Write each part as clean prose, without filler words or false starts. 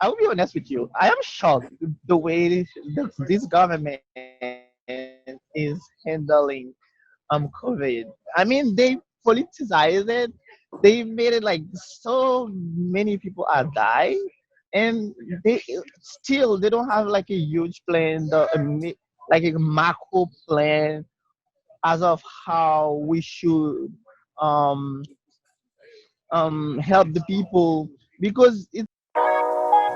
I will be honest with you. I am shocked the way this government is handling COVID. I mean, they politicize it. They made it like so many people are dying, and they still they don't have like a huge plan, like a macro plan as of how we should um help the people because it's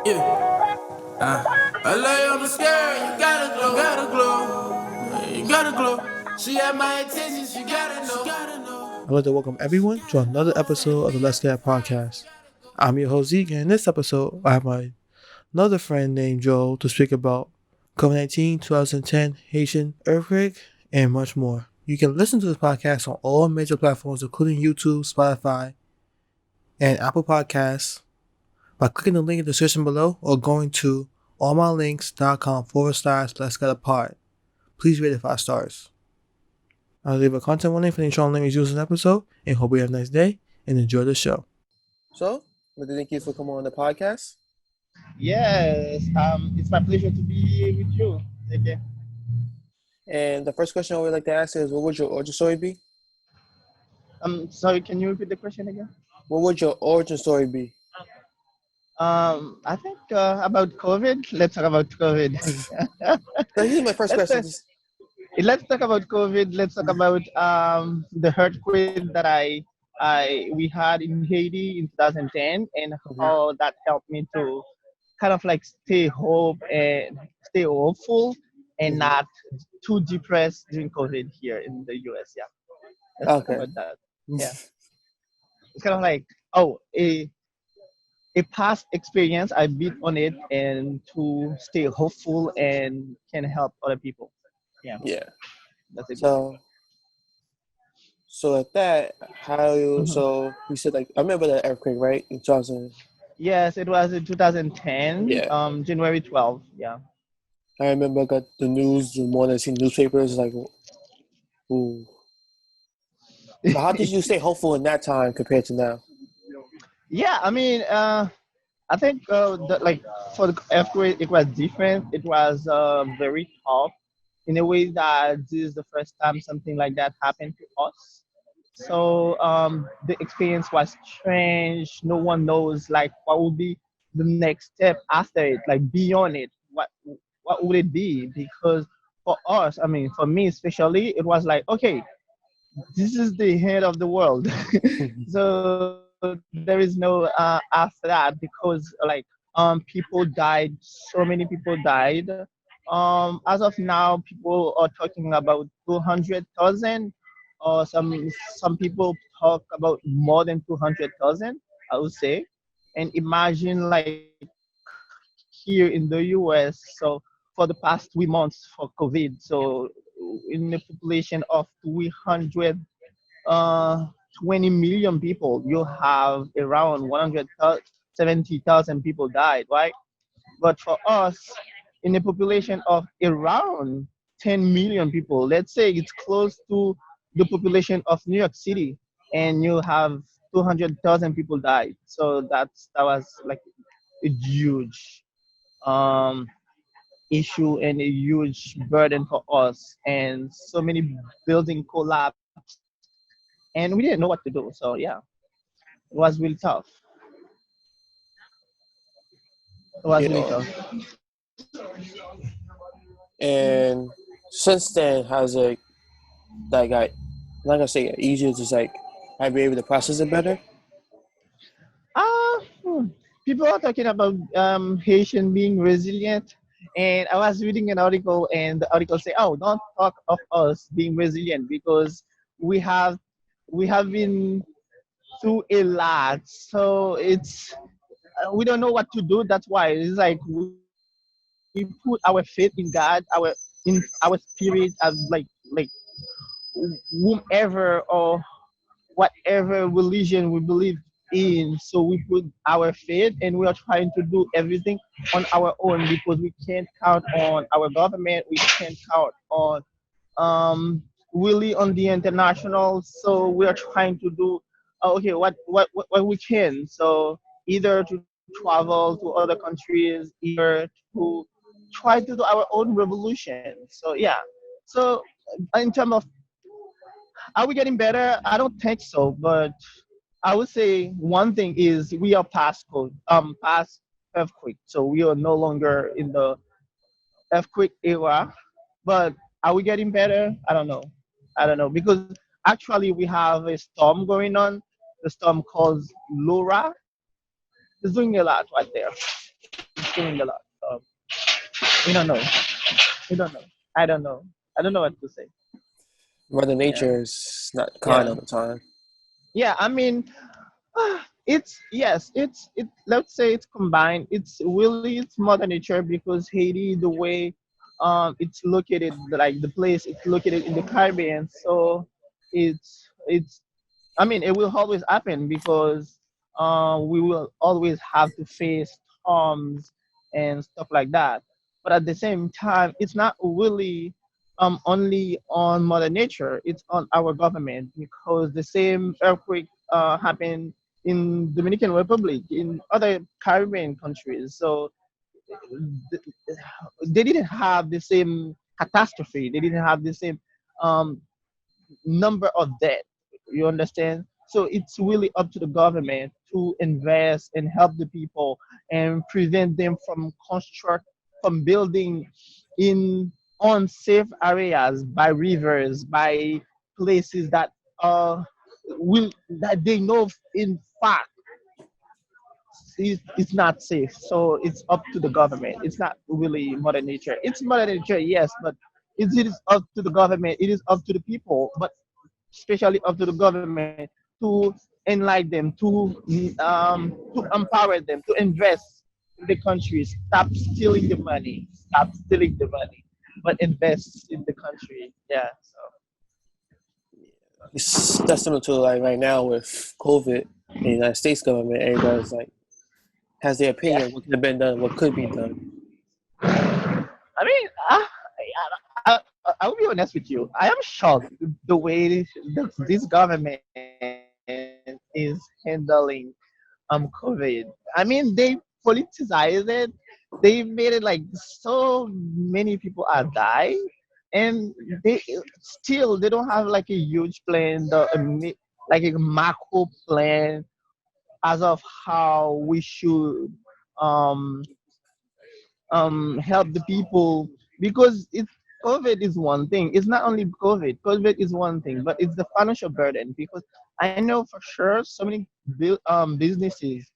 Yeah. I lay on the skirt, you gotta glow, you gotta glow. She had my attention, she gotta know. I'd like to welcome everyone to another episode of the Let's Get podcast. I'm your host Zeke, and in this episode, I have my another friend named Joel to speak about COVID-19, 2010, Haitian earthquake, and much more. You can listen to this podcast on all major platforms, including YouTube, Spotify, and Apple Podcasts, by clicking the link in the description below or going to allmylinks.com/Let's Get a Pod. Please rate it 5 stars. I'll leave a content warning for the intro language used in this episode, and hope you have a nice day and enjoy the show. So, thank you for coming on the podcast. yes. It's my pleasure to be here with you. Okay. And the first question I would like to ask is, what would your origin story be? Sorry, can you repeat the question again? What would your origin story be? I think about COVID. Let's talk about COVID. This is my first let's, question. let's talk about COVID. Let's talk about the earthquake that we had in Haiti in 2010 and how that helped me to kind of like stay hopeful and not too depressed during COVID here in the US. Yeah, let's talk about that. Yeah, it's kind of like a past experience. I beat on it and to stay hopeful and can help other people. Yeah, Yeah. that's it. So at that, Mhm. you said like, I remember that earthquake, right? In 2000. Yes, it was in 2010, Yeah. January 12th. Yeah. I remember I got the news, the morning I seen newspapers, like, ooh. So how did you stay hopeful in that time compared to now? Yeah, I mean, I think like for the earthquake, it was different. It was very tough in a way that this is the first time something like that happened to us. So the experience was strange. No one knows like what would be the next step after it, like beyond it. What would it be? Because for us, I mean, for me especially, it was like, okay, this is the end of the world. So there is no after that because like people died, so many people died. As of now, people are talking about 200,000, or some people talk about more than 200,000, I would say. And imagine like here in the US, so for the past 3 months for COVID, so in a population of 300 uh, 20 million people, you have around 170,000 people died, right? But for us, in a population of around 10 million people, let's say it's close to the population of New York City, and you have 200,000 people died. So that was like a huge um, issue and a huge burden for us. And so many buildings collapsed, and we didn't know what to do. So yeah, it was really tough. It was really Yeah. tough. And since then, how's it like got, I'm not gonna say easier, just like have you able to process it better? Uh, hmm. People are talking about Haitian being resilient, and I was reading an article, and the article say, "Oh, don't talk of us being resilient because we have we have been through a lot. So it's we don't know what to do. That's why it's like we put our faith in God, in our spirit, as like whomever or whatever religion we believe in. So we put our faith and we are trying to do everything on our own because we can't count on our government. We can't count on really on the international. So we are trying to do okay what we can. So either to travel to other countries, either to try to do our own revolution. So yeah. So in terms of, are we getting better? I don't think so, but I would say one thing is we are past earthquake. So we are no longer in the earthquake era. But are we getting better? I don't know. I don't know because actually we have a storm going on. The storm called Laura. It's doing a lot right there. It's doing a lot. We don't know. We don't know. I don't know. I don't know what to say. Mother Yeah. Nature is not kind Yeah. all the time. Yeah. I mean, it's yes. It. Let's say it's combined. It's Mother Nature because Haiti, the way, it's located, like the place it's located in the Caribbean. So it's I mean, it will always happen because we will always have to face storms and stuff like that. But at the same time, it's not really only on Mother Nature, it's on our government because the same earthquake happened in Dominican Republic, in other Caribbean countries. So th- they didn't have the same catastrophe. They didn't have the same um, number of debt. You understand? So it's really up to the government to invest and help the people and prevent them from building in unsafe areas by rivers, by places that will that they know in fact it's not safe. So it's up to the government. It's not really Mother Nature. It's Mother Nature, yes, but it is up to the government. It is up to the people. But especially up to the government to enlighten them, to empower them, to invest in the country. Stop stealing the money. Stop stealing the money, but invest in the country. Yeah. So It's that's similar to like right now with COVID, the United States government, everybody's like has their yeah. opinion of what could have been done, what could be done. I mean, I'll be honest with you. I am shocked the way this government is handling COVID. I mean, they politicize it. They made it like so many people are dying, and they still they don't have like a huge plan, like a macro plan as of how we should um help the people because it's COVID is one thing. It's not only COVID. COVID is one thing, but it's the financial burden because I know for sure so many businesses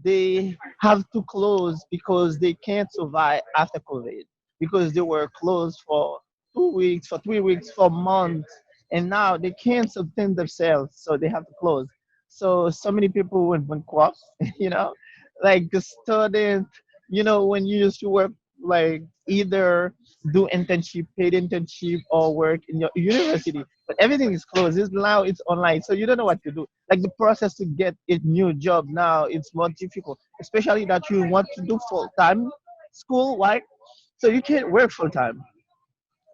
they have to close because they can't survive after COVID because they were closed for 2 weeks, for 3 weeks, for months, and now they can't sustain themselves, so they have to close. So so many people went bankrupt, you know, like the student, when you used to work, like either do internship, paid internship, or work in your university, but everything is closed. Now it's online, so you don't know what to do. Like the process to get a new job now, it's more difficult, especially that you want to do full time school, right? So you can't work full time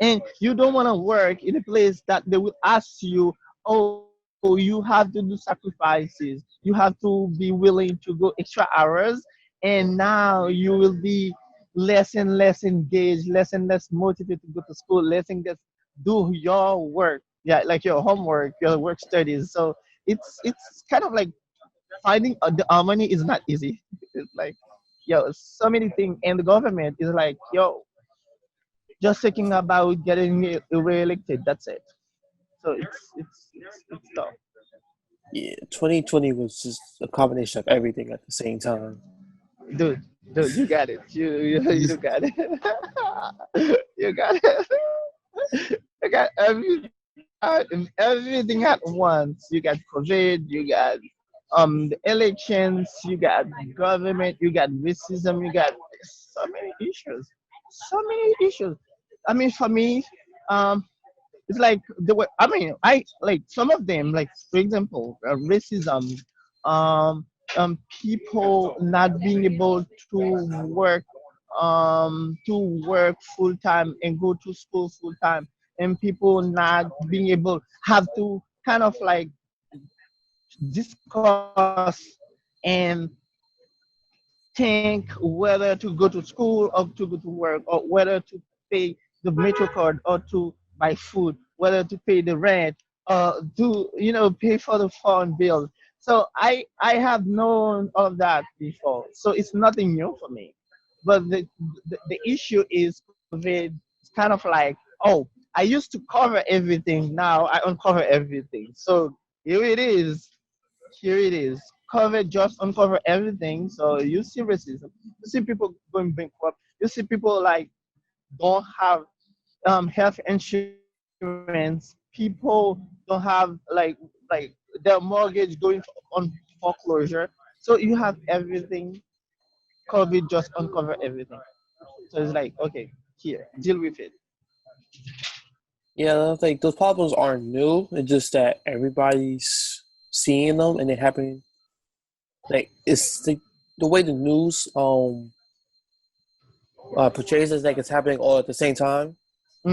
and you don't want to work in a place that they will ask you, oh, you have to do sacrifices, you have to be willing to go extra hours, and now you will be less and less engaged, less and less motivated to go to school, less and less do your work, yeah, like your homework, your work studies. So it's kind of like finding the harmony is not easy. It's like, yo, so many things, and the government is like, yo, just thinking about getting re-elected. That's it. So it's tough. Yeah, 2020 was just a combination of everything at the same time. Dude, you got it. You Just got it. You got it. You got everything at once. You got COVID. You got the elections. You got government. You got racism. You got so many issues. So many issues. I mean, for me, um, it's like the way, I mean, I like some of them, like for example, racism, um, people not being able to work full time and go to school full time, and people not being able have to kind of like discuss and think whether to go to school or to go to work, or whether to pay the metro card or to buy food, whether to pay the rent or to pay for the phone bill. So I have known all of that before, so it's nothing new for me. But the issue is COVID. It's kind of like, oh, I used to cover everything, now I uncover everything. So here it is. Here it is. COVID just uncover everything. So you see racism. You see people going bankrupt. You see people like don't have health insurance. People don't have like their mortgage going on foreclosure. So you have everything. COVID just uncover everything. So it's like, okay, here, deal with it. Yeah, I think those problems aren't new. It's just that everybody's seeing them and they happen. Like it's the way the news portrays it, like it's happening all at the same time.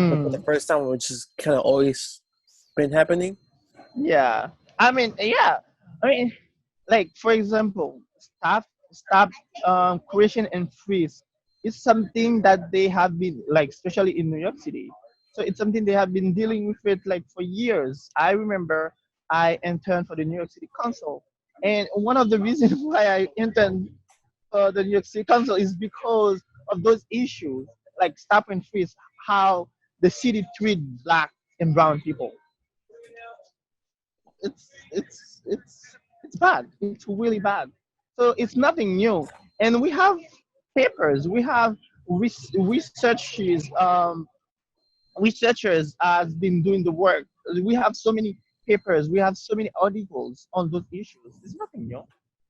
But for the Mm, first time, which is kind of always been happening. yeah. Yeah. I mean, like for example, staff creation and freeze is something that they have been like, especially in New York City. So it's something they have been dealing with it like for years. I remember I interned for the New York City Council, and one of the reasons why I interned for the New York City Council is because of those issues, like stop and freeze, how the city treat black and brown people. It's bad. It's really bad. So it's nothing new, and we have papers. We have researches. Researchers has been doing the work. We have so many papers. We have so many articles on those issues. It's nothing new.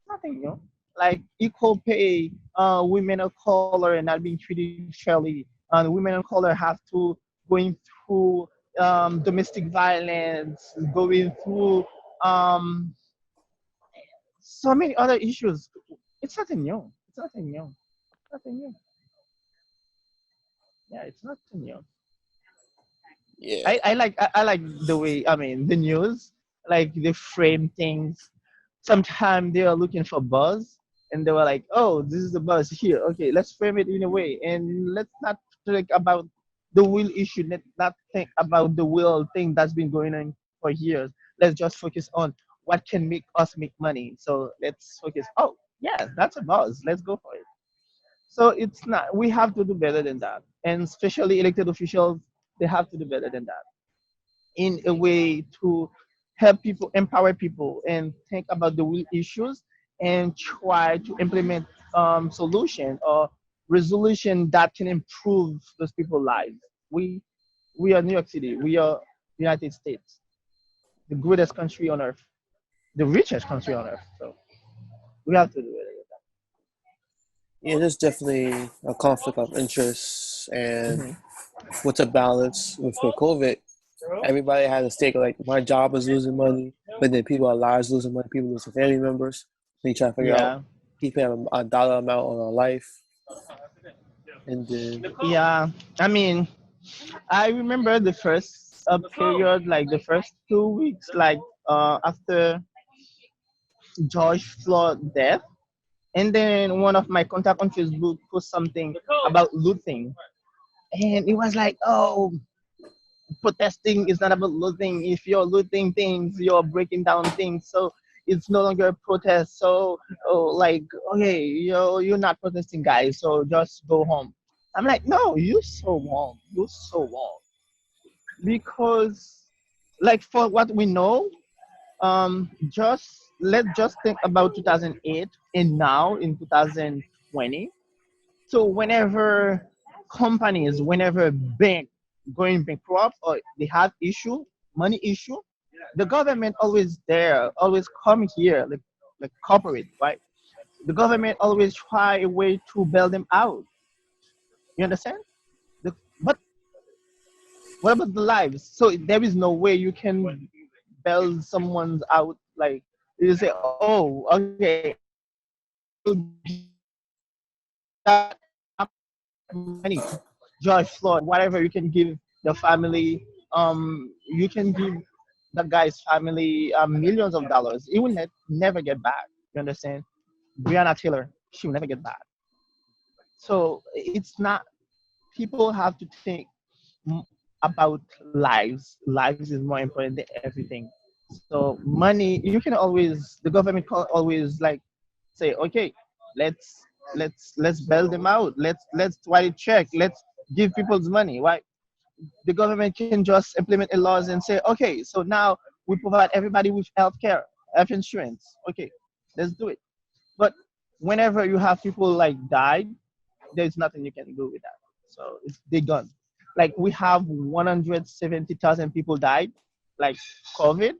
Nothing new. Like equal pay, women of color and not being treated fairly, and women of color have to going through domestic violence, going through um, so many other issues. It's nothing new. It's nothing new. Nothing new. Yeah, it's nothing new. Yeah, I like the way, I mean, the news, like they frame things. Sometimes they are looking for buzz, and they were like, oh, this is the buzz here. Okay, let's frame it in a way, and let's not think about the real issue. Not think about the real thing that's been going on for years. Let's just focus on what can make us make money. So let's focus. Oh, yes, that's a buzz. Let's go for it. So it's not. We have to do better than that, and especially elected officials, they have to do better than that in a way to help people, empower people, and think about the real issues and try to implement solution or resolution that can improve those people's lives. We are New York City. We are United States, the greatest country on earth, the richest country on earth. So we have to do it. yeah. There's definitely a conflict of interests, and Hmm. what's a balance with COVID? Everybody has a stake. Like my job is losing money, but then people are lives losing money. People losing family members. So you try to figure out Yeah, keeping a dollar amount on a life, and then yeah. I mean, I remember the first period, like the first 2 weeks, like after George Floyd death, and then one of my contact on Facebook post something about looting, and it was like, oh, protesting is not about looting. If you're looting things, you're breaking down things, so it's no longer a protest. So, oh, like, okay, you're not protesting, guys. So just go home. I'm like, no, you're so wrong. You're so wrong because, like, for what we know, just let's just think about 2008 and now in 2020. So whenever companies, whenever bank going bankrupt or they have issue, money issue, the government always there, always come here, like corporate, right? The government always try a way to bail them out. You understand? But what about the lives? So there is no way you can bail someone's out. Like you say, oh, okay, I will give that money, George Floyd, whatever you can give the family. You can give the guy's family millions of dollars. It will never get back. You understand? Breonna Taylor. she will never get back. So it's not, people have to think about lives. Lives is more important than everything. So money, you can always, the government can always like say, okay, let's let's bail them out. Let's try to check. Let's give people's money. Why? The government can just implement a laws and say, okay, so now we provide everybody with health care, health insurance. Okay, let's do it. But whenever you have people like died, there's nothing you can do with that. So they gone. Like we have 170,000 people died, like COVID.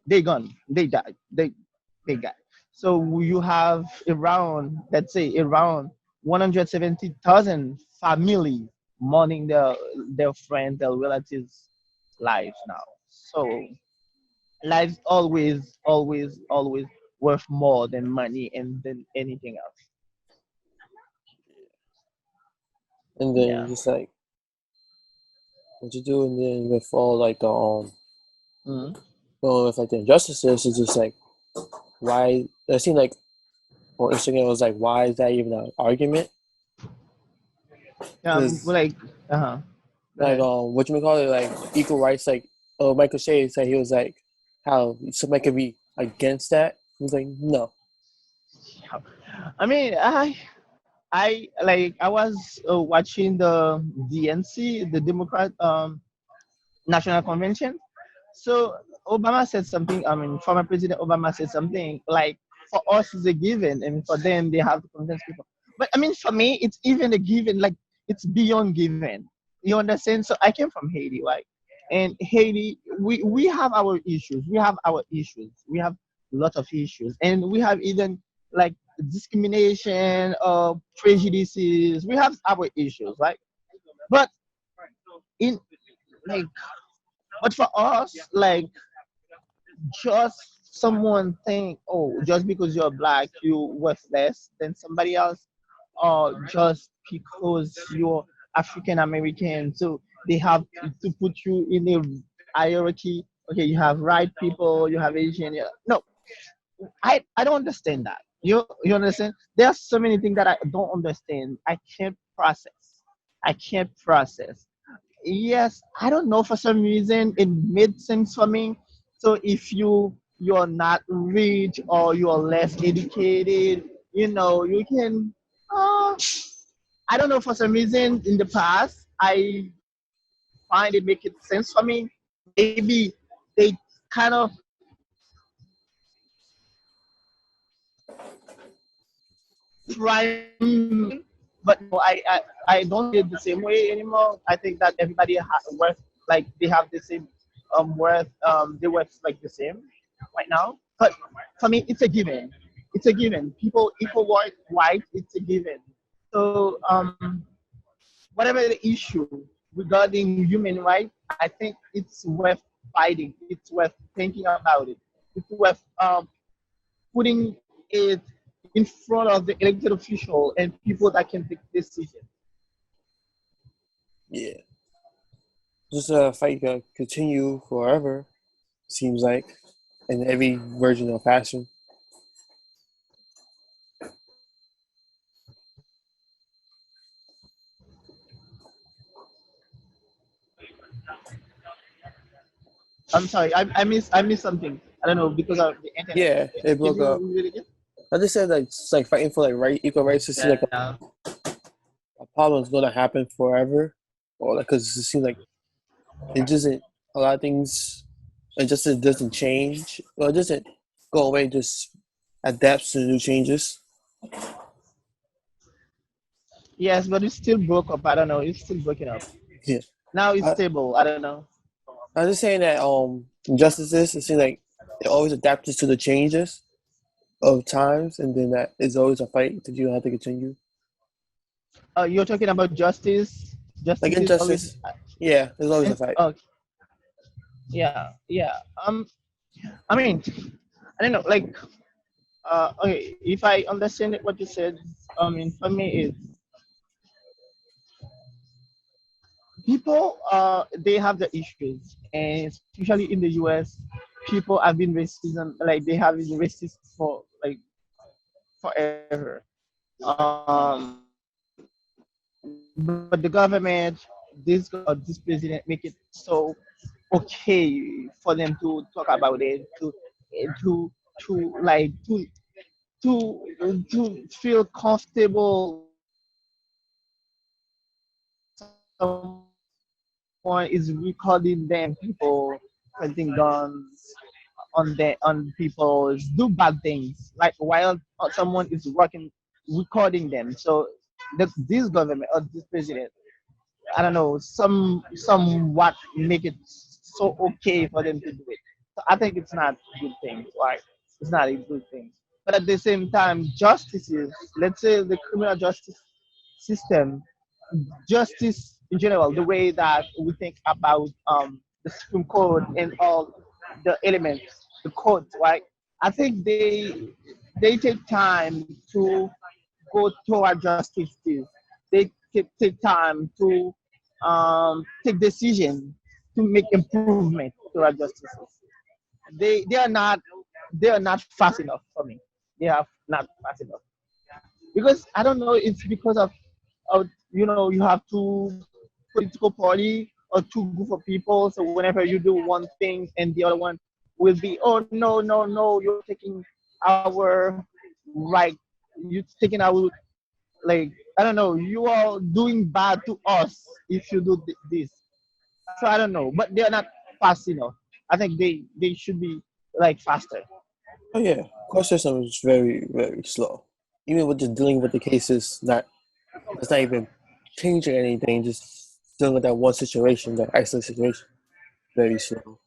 They gone. They died. They died. So you have around, let's say around 170,000 families mourning their friends, their relatives' lives now. So lives always worth more than money and than anything else. And then Yeah. just like what you do, and then with all like the Mhm. well, with like the injustices, it's just like why it seemed like on Instagram it was like why is that even an argument? Because Like, uh-huh. Go like ahead. what you call it, like equal rights, like Michael Shea said he was like how somebody could be against that. He was like no. I mean, I was watching the DNC, the Democrat National Convention. So Obama said something. I mean, former President Obama said something like, "For us, it's a given, and for them, they have to convince people." But I mean, for me, it's even a given. Like it's beyond given. You understand? So I came from Haiti, right? And Haiti, we have our issues. We have our issues. We have a lot of issues, and we have even like discrimination, prejudices. We have our issues, right? But in like, but for us, like just someone think, oh, just because you're black, you worth less than somebody else, or just because you're African American, so they have to put you in a hierarchy. Okay, you have white people, you have Asian. Yeah. No, I don't understand that. You understand? There are so many things that I don't understand. I can't process. I can't process. Yes, I don't know, for some reason it made sense for me. So if you're not rich or you're less educated, you can, uh, I don't know, for some reason in the past I find it make it sense for me. Maybe they kind of prime me, but no, I don't see it the same way anymore. I think that everybody worth, like they have the same worth, they worth like the same right now. But for me, it's a given. It's a given. People equal white. It's a given. So whatever the issue regarding human rights, I think it's worth fighting. It's worth thinking about it. It's worth putting it in front of the elected official and people that can take decisions. Yeah, just a fight gonna continue forever. Seems like in every version of fashion. I'm sorry, I missed something. I don't know because of the internet. Yeah, it Can broke you up. read it again? I just said like it's like fighting for like equal rights. It seems like Yeah. a problem is gonna happen forever, or like because it seems like it doesn't a lot of things. It doesn't change. Well, it doesn't go away. It just adapts to new changes. Yes, but it's still broke up. I don't know. It's still breaking up. Yeah, Now it's I, stable. I don't know. I'm just saying that injustices. It seems like it always adapts to the changes of times, and then that is always a fight that you have to continue. You're talking about justice. Like Justice is always. injustice, yeah, there's always a And, fight. yeah, yeah. I mean, I don't know. Like, okay, if I understand it, what you said, I mean, for me, it's people they have the issues, and especially in the US, people have been racism, like they have been racist for like forever. But the government, this president make it so okay for them to talk about it, to like to feel comfortable when someone is recording them, people pointing guns on people's do bad things, like while someone is working recording them. So this government or this president, I don't know, somewhat make it so okay for them to do it. So I think it's not a good thing, right? It's not a good thing. But at the same time, justices, let's say the criminal justice system, justice in general, the way that we think about the Supreme Court and all the elements, the court, right? I think they take time to go toward justice. They take time to take decision to make improvement toward justices. They are not, they are not fast enough for me. They are not fast enough because I don't know. It's because of you have two political party or two group of people. So whenever you do one thing and the other one will be, oh no no no, you're taking our right, you're taking our, like, I don't know, you are doing bad to us if you do this. So I don't know, but they are not fast enough. I think they should be like faster. Oh yeah, court system is very very slow. Even with just dealing with the cases, not it's not even changing anything. Just dealing with that one situation, that isolated situation, very slow.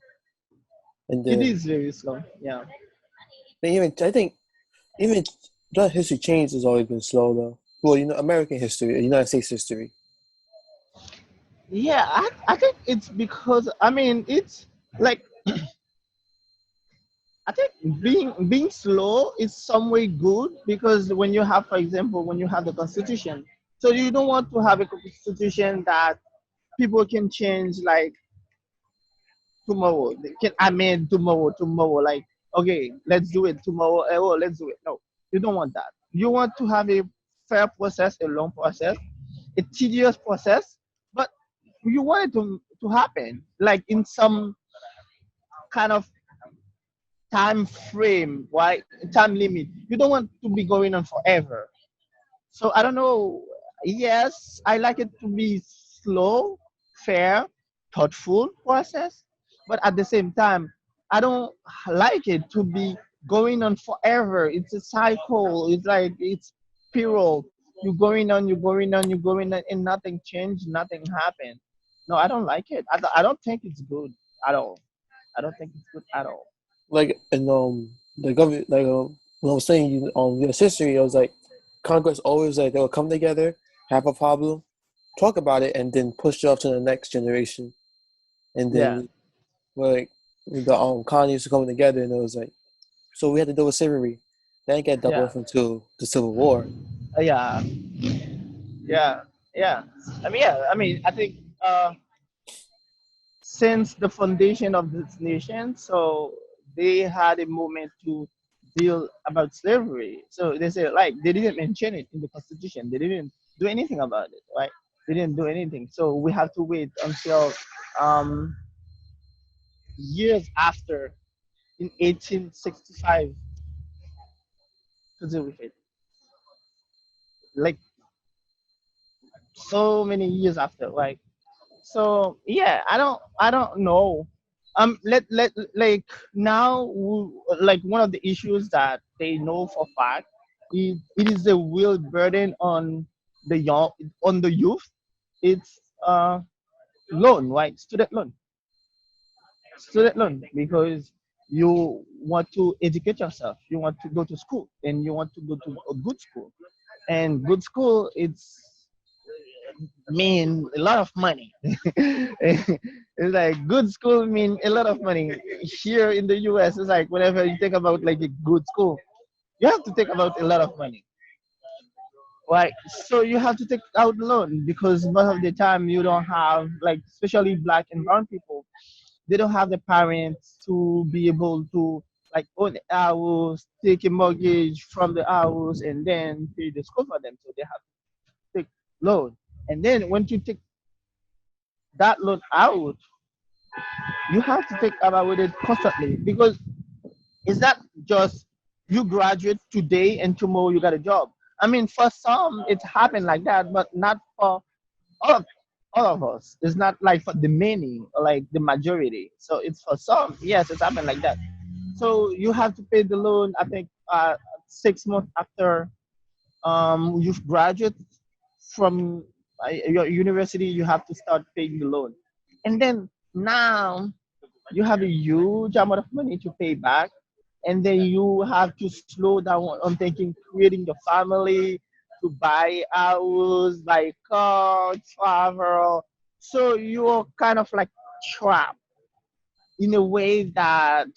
And It then is very slow. Yeah. even I think even throughout history, change has always been slow though. Well, American history, United States history. Yeah, I think it's because I mean it's like I think being slow is some way good because when you have, for example, when you have the constitution, so you don't want to have a constitution that people can change like tomorrow. They can amend tomorrow. Like, okay, let's do it tomorrow. Oh, let's do it. No, you don't want that. You want to have a fair process, a long process, a tedious process, but you want it to happen like in some kind of time frame, right? Time limit. You don't want to be going on forever. So I don't know. Yes, I like it to be slow, fair, thoughtful process, but at the same time, I don't like it to be going on forever. It's a cycle. It's like it's spiral. You're going on, you're going on, you're going on, and nothing changed, nothing happened. No, I don't like it. I don't think it's good at all. I don't think it's good at all. Like and the government, like when I was saying U.S. history, I was like Congress always like they'll come together, have a problem, talk about it, and then push it off to the next generation. And Yeah, then like the colonies were coming together, and it was like so we had to deal with slavery. Then get double yeah, off into the Civil War. yeah, yeah, yeah. I think since the foundation of this nation, so they had a moment to deal about slavery. So they say like they didn't mention it in the constitution. They didn't do anything about it, right? They didn't do anything. So we have to wait until um, years after in 1865 to deal with it. Like so many years after, right? So yeah, I don't know. Let like now like one of the issues that they know for fact, it is a real burden on the young, on the youth. It's loan, right? Student loan, because you want to educate yourself, you want to go to school, and you want to go to a good school, and good school it's mean a lot of money. It's like good school mean a lot of money. Here in the US, it's like whenever you think about like a good school, you have to think about a lot of money. Right. So you have to take out loan because most of the time you don't have, like, especially black and brown people, they don't have the parents to be able to like own a house, take a mortgage from the house, and then pay the school for them. So they have to take loan. And then when you take that loan out, you have to think about it constantly because it's not just you graduate today and tomorrow you got a job. I mean, for some it happened like that, but not for all of all of us. It's not like for the many, like the majority. So it's for some. Yes, it's happened like that. So you have to pay the loan. I think 6 months after you've graduated from your university, you have to start paying the loan, and then now you have a huge amount of money to pay back, and then you have to slow down on thinking creating your family, to buy a house, buy a car, travel. So you're kind of like trapped in a way that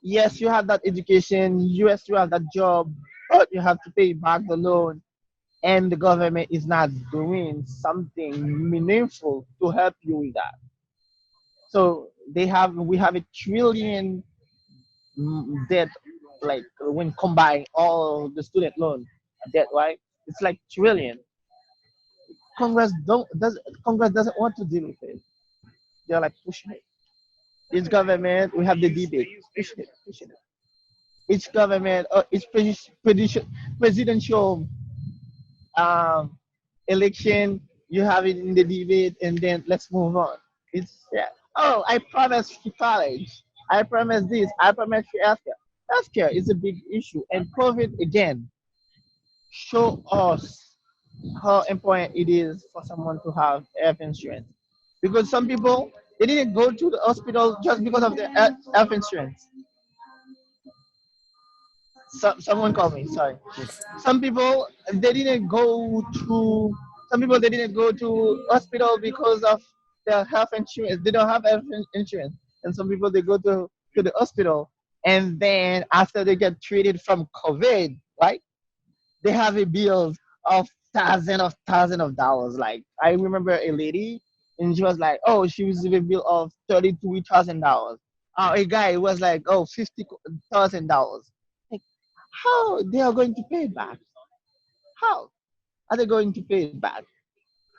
yes, you have that education, yes, you have that job, but you have to pay back the loan, and the government is not doing something meaningful to help you with that. So we have a trillion debt, like when combine all the student loan debt, right? It's like trillion. Congress doesn't want to deal with it. They're like pushing it. Each government, we have the debate, pushing it. Each government, each presidential um, election, you have it in the debate, and then let's move on. It's yeah. Oh, I promised free college. I promised this. I promised free healthcare. Healthcare is a big issue, and COVID again show us how important it is for someone to have health insurance. Because some people they didn't go to the hospital just because of their health insurance. Someone called me. Sorry. Some people they didn't go to. Some people they didn't go to hospital because of their health insurance. They don't have health insurance, and some people they go to the hospital, and then after they get treated from COVID, right? They have a bill of thousand of dollars. Like I remember a lady, and she was like, "Oh, she received a bill of $33,000." A guy was like, "Oh, $50,000." Like, how they are going to pay back? How are they going to pay it back?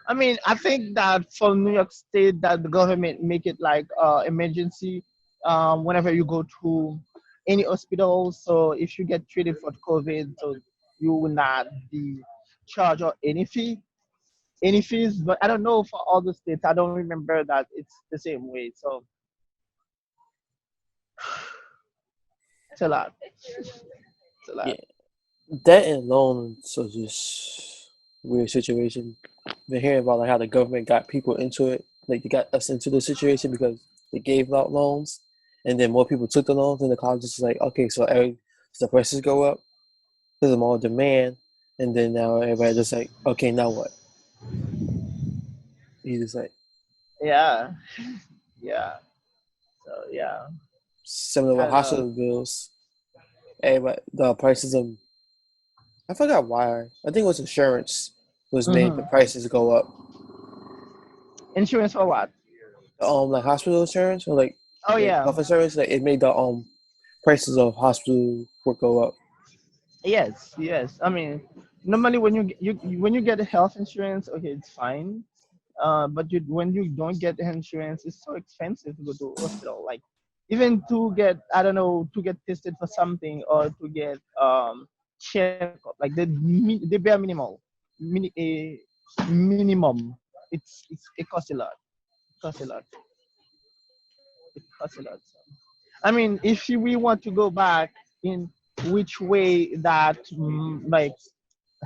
I mean, I think that for New York State, that the government make it like emergency whenever you go to any hospital. So if you get treated for COVID, so you will not be charged or any fees. But I don't know for all the states. I don't remember that it's the same way. So it's a lot. It's a Yeah, lot. that alone so just weird situation. Been hearing about like how the government got people into it, like they got us into the situation because they gave out loans, and then more people took the loans, and the colleges is like, okay, so the prices go up because of more demand, and then now everybody just like, okay, now what? You just like Yeah, yeah. So yeah, similar I with don't know. hospital bills. Everybody, the prices of I forgot why. I think it was insurance was made the Hmm. prices go up. Insurance for what? Like hospital insurance or Oh like yeah. health insurance, like it made the prices of hospital would go up. Yes, yes. I mean, normally when when you get health insurance, okay, it's fine. But when you don't get the insurance, it's so expensive to go to hospital. Like even to get I don't know to get tested for something or to get checkup, like the bare minimal, minimum. It costs a lot. It costs a lot. It costs a lot. So. I mean, if we want to go back in which way that like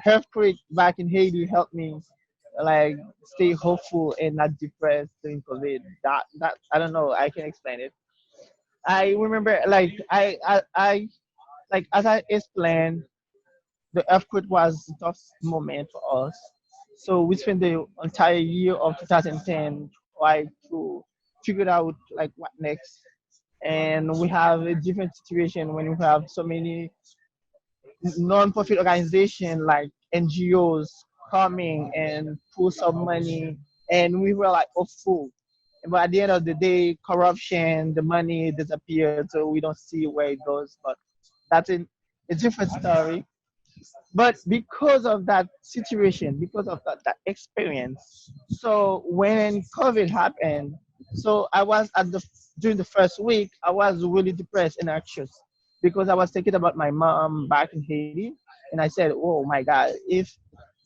earthquake back in Haiti helped me like stay hopeful and not depressed during COVID. That I don't know. I can explain it. I remember like I like as I explained, the earthquake was a tough moment for us. So we spent the entire year of 2010 trying to figure out like what next. And we have a different situation when we have so many non-profit organization like NGOs coming and pull some money, and we were like hopeful. But at the end of the day, corruption, the money disappeared, so we don't see where it goes. But that's a different story. But because of that situation, because of that experience, so when COVID happened, so I was at the during the first week, I was really depressed and anxious because I was thinking about my mom back in Haiti, and I said, "Oh my God, if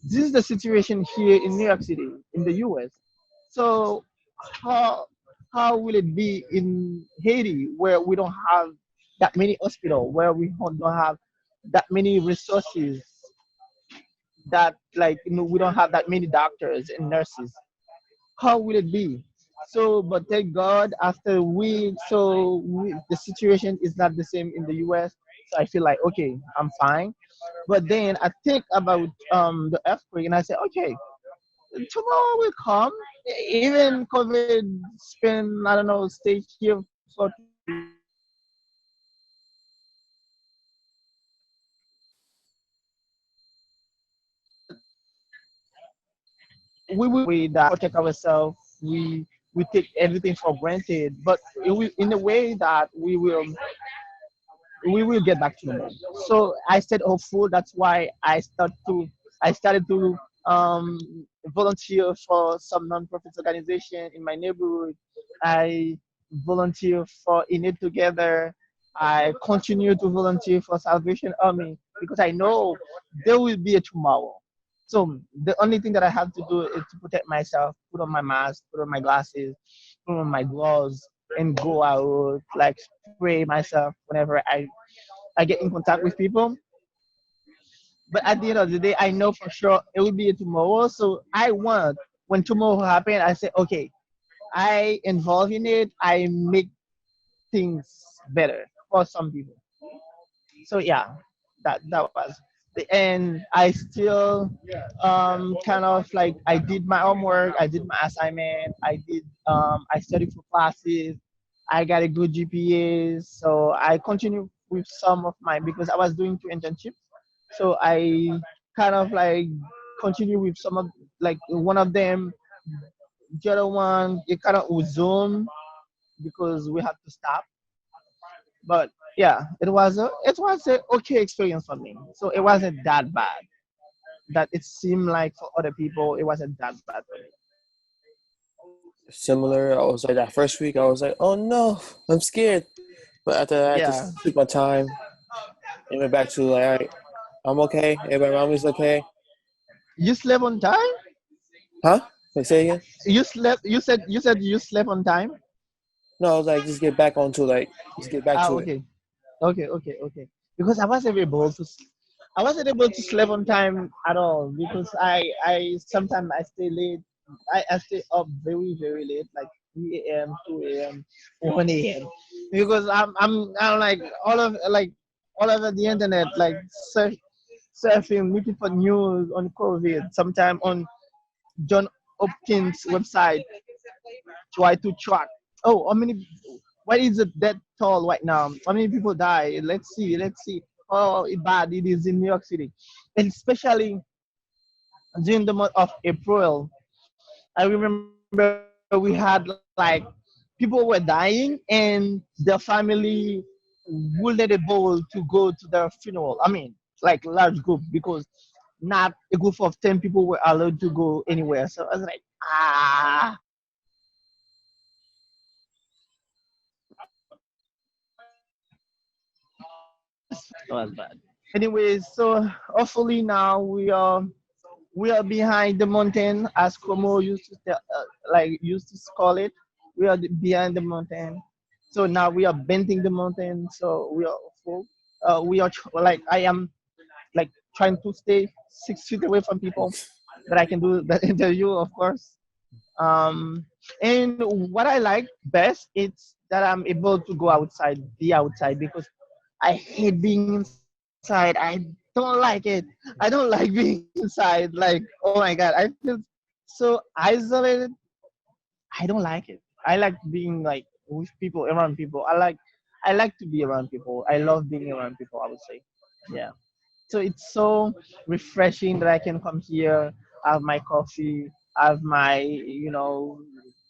this is the situation here in New York City, in the U.S., so how how will it be in Haiti where we don't have that many hospital, where we don't have that many resources, that like we don't have that many doctors and nurses. How will it be? So but thank God after the situation is not the same in the US. So I feel like okay, I'm fine. But then I think about the earthquake and I say okay, tomorrow will come. Even COVID spend, I don't know, stay here for 2 weeks, but we will that protect ourselves. We take everything for granted, but in a way that we will get back to normal. So I stayed hopeful. That's why I started to um, volunteer for some non-profit organization in my neighborhood. I volunteer for In It Together. I continue to volunteer for Salvation Army because I know there will be a tomorrow. So the only thing that I have to do is to protect myself, put on my mask, put on my glasses, put on my gloves, and go out, like spray myself whenever I get in contact with people. But at the end of the day, I know for sure it will be a tomorrow. So I want when tomorrow happen, I say, okay, I involve in it. I make things better for some people. So yeah, that was the end. I still kind of like I did my homework, I did my assignment, I studied for classes, I got a good GPA, so I continue with some of my because I was doing two internships, so I kind of like continue with some of like one of them, the other one it kind of was Zoom because we had to stop, but yeah, it was a okay experience for me. So it wasn't that bad. That it seemed like for other people it wasn't that bad for me. Similar, I was like that first week, I was like, oh no, I'm scared. But after that, I Yeah. just took my time and went back to like, all right, I'm okay. Everybody around me is okay. You slept on time? Huh? Like, say again? You said you slept on time? No, I was like, just get back onto like, just get back Ah, to it. okay. Okay. Because I wasn't able to sleep on time at all because I sometimes I stay late. I stay up very very late, like 3 a.m., 2 a.m., 1 a.m. Because I'm like all over the internet, like surfing, looking for news on COVID. Sometime on John Hopkins website, try to track. Oh, how many? Why is it that tall right now? How many people die? Let's see. Oh, bad it is in New York City, and especially during the month of April. I remember we had like people were dying, and their family wouldn't able to go to their funeral. I mean, like large group because not a group of 10 people were allowed to go anywhere. So I was like, ah, that was bad. Anyways, so hopefully now we are behind the mountain, as Como used to used to call it. We are behind the mountain. So now we are bending the mountain. So we are full. We are like I am like trying to stay 6 feet away from people that I can do the interview, of course. Um, and what I like best is that I'm able to go outside, be outside because I hate being inside. I don't like it. I don't like being inside. Like, oh my god, I feel so isolated. I don't like it. I like being like with people, around people. I like to be around people. I love being around people, I would say. Yeah. So it's so refreshing that I can come here, have my coffee, have my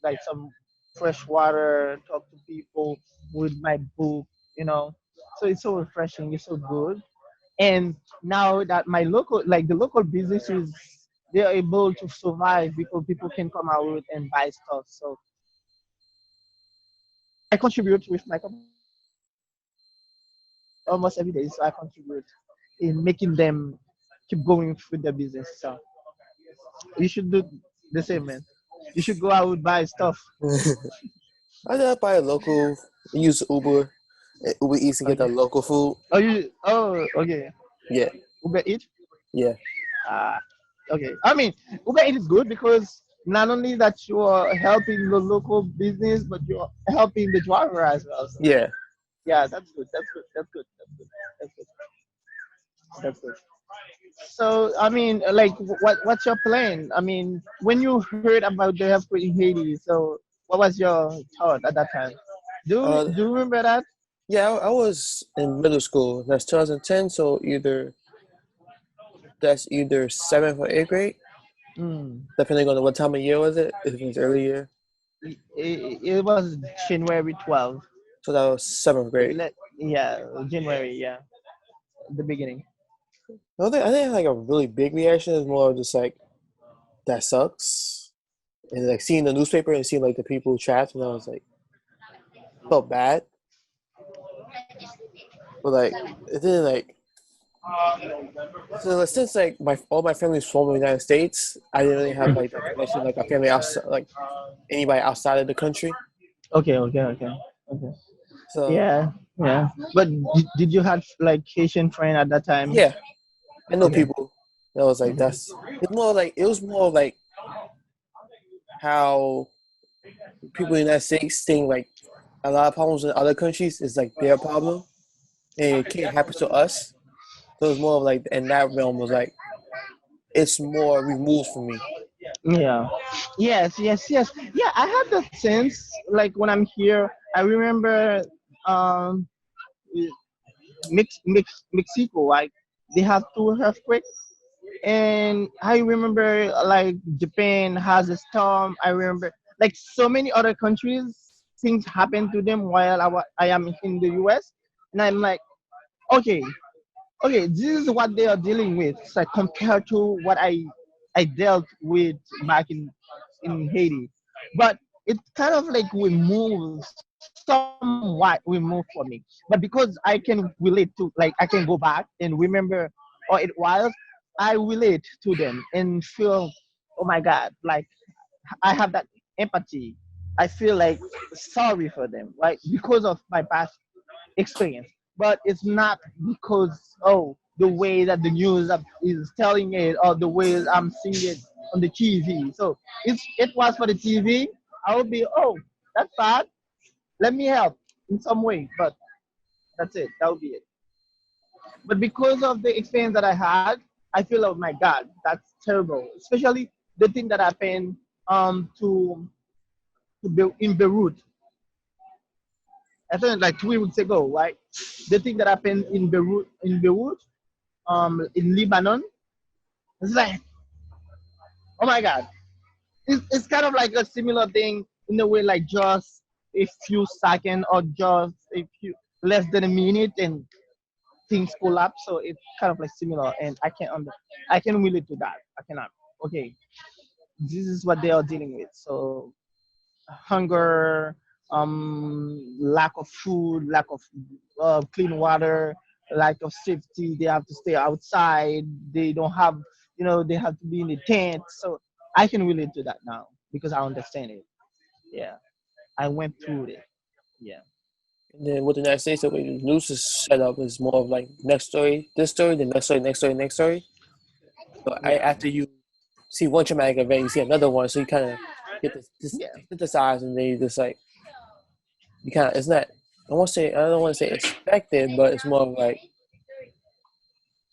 like some. fresh water, talk to people with my book, you know. So it's so refreshing. It's so good. And now that my local, like the local businesses, they are able to survive because people can come out and buy stuff. So I contribute with my company almost every day. So I contribute in making them keep going with their business. So you should do the same, man. You should go out buy stuff. I just buy a local, use Uber Eats to get the Okay. local food. Okay. Yeah, Uber Eat. yeah, Ah, okay. I mean, Uber Eat is good because not only that you are helping the local business, but you're helping the driver as well. So yeah. yeah, that's good. That's good. That's good. That's good. That's good. That's good. So I mean, like, what's your plan? I mean, when you heard about the earthquake in Haiti, so what was your thought at that time? Uh, Do you remember that? yeah. I was in middle school. That's 2010. So that's either seventh or eighth grade, Mm. depending on what time of year was it. If it was early year, It was January 12th. so that was seventh grade. Yeah, January. Yeah, the beginning. I think like a really big reaction is more of just like that sucks, and like seeing the newspaper and seeing like the people trapped, and I was like felt bad, but like it didn't like. So like, since like my all my family's from the United States, I didn't really have like that connection like a family outside like anybody outside of the country. Okay, okay, okay, okay. So Yeah, yeah. But did you have like Haitian friend at that time? yeah, I know Okay. people that was like that's it was more like how people in the United States think like a lot of problems in other countries is like their problem and it can't happen to us. So it's more of like in that realm was like it's more removed from me. Yeah. Yes, yes, yes. Yeah, I have that sense. Like when I'm here, I remember um Mexico. Like they have two earthquakes, and I remember like Japan has a storm. I remember like so many other countries, things happen to them while I am in the US, and I'm like, okay, okay, this is what they are dealing with. So compared to what I dealt with back in Haiti, but it kind of like somewhat removed for me. But because I can relate to, like, I can go back and remember how it was, I relate to them and feel, oh my God, like I have that empathy. I feel like sorry for them, right? Because of my past experience. But it's not because, oh, the way that the news is telling it or the way I'm seeing it on the TV. So it was for the TV. I would be, oh, that's bad. Let me help in some way. But that's it. That would be it. But because of the experience that I had, I feel, oh my God, that's terrible. Especially the thing that happened in Beirut. I think like 2 weeks ago, right? The thing that happened in Beirut, in Lebanon. It's like, oh my God, it's kind of like a similar thing in a way, like just a few seconds or just a few less than a minute, and things collapse. So it's kind of like similar, and I can relate to that. I cannot. Okay, this is what they are dealing with. So hunger, lack of food, lack of clean water, lack of safety. They have to stay outside. They don't have, they have to be in the tent. So I can relate to that now because I understand it. Yeah, I went through it. Yeah, And then with the United States, the way the news is set up is more of like next story, this story, then next story, next story, next story. So yeah, after you see one traumatic event, you see another one, so you kind of get this yeah. synthesize, and then you just like you kind of it's not. I don't want to say expected, but it's more of like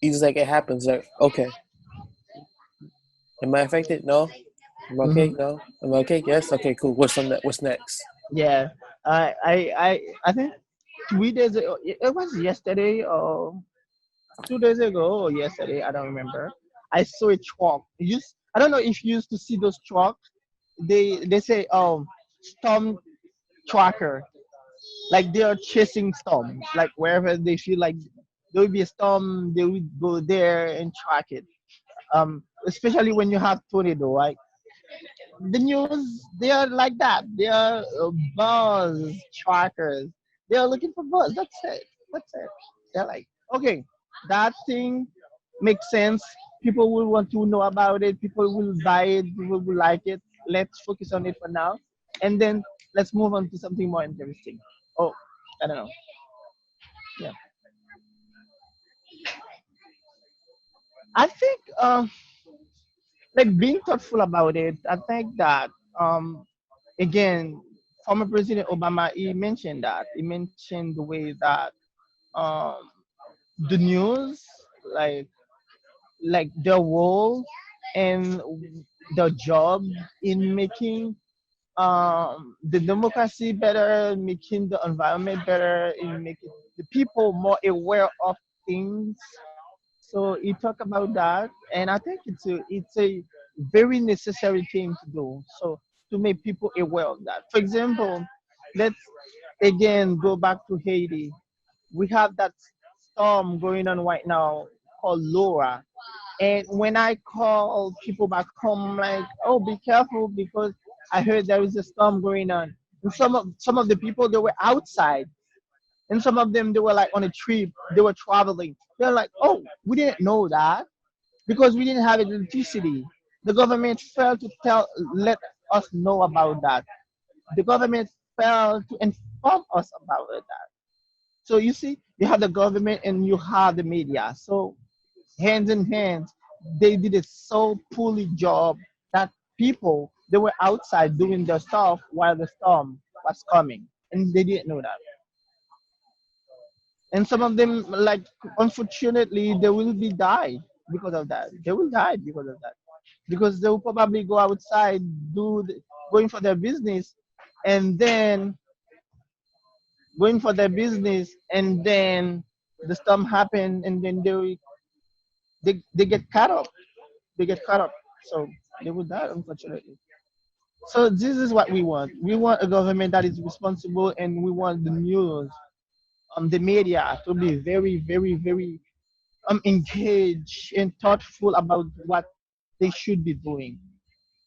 you just like it happens. Like okay, am I affected? No. Am I okay? Hmm. No. Am I okay? Yes. Okay. Cool. What's next? Yeah. I think 3 days ago, it was yesterday or 2 days ago or yesterday, I don't remember. I saw a truck. I don't know if you used to see those trucks. They say storm. tracker. Like they are chasing storms. Like wherever they feel like there will be a storm, they will go there and track it. Especially when you have tornado, right? The news, they are like that. They are buzz trackers. They are looking for buzz. That's it. That's it. They're like, okay, that thing makes sense. People will want to know about it. People will buy it. People will like it. Let's focus on it for now, and then let's move on to something more interesting. Oh, I don't know. Yeah, I think like being thoughtful about it. I think that um again, former President Obama, he mentioned that. He mentioned the way that um, the news, like their role and their job in making the democracy better, making the environment better, in making the people more aware of things. So he talked about that, and I think it's a very necessary thing to do. So to make people aware of that. For example, let's again go back to Haiti. We have that storm going on right now called Laura. And when I call people back home, I'm like, oh, be careful because I heard there is a storm going on. And some of the people they were outside, and some of them they were like on a trip, they were traveling. They're like, oh, we didn't know that because we didn't have electricity. The government failed to let us know about that. The government failed to inform us about it. So you see, you have the government and you have the media. So hands in hands, they did a so poorly job that people they were outside doing their stuff while the storm was coming, and they didn't know that. And some of them, like unfortunately, they will be die because of that. They will die because of that, because they will probably go outside, going for their business, and then going for their business, and then the storm happen, and then they get caught up. They get caught up, so they will die unfortunately. So this is what we want. We want a government that is responsible, and we want the news, the media to be very, very, very engaged and thoughtful about what they should be doing.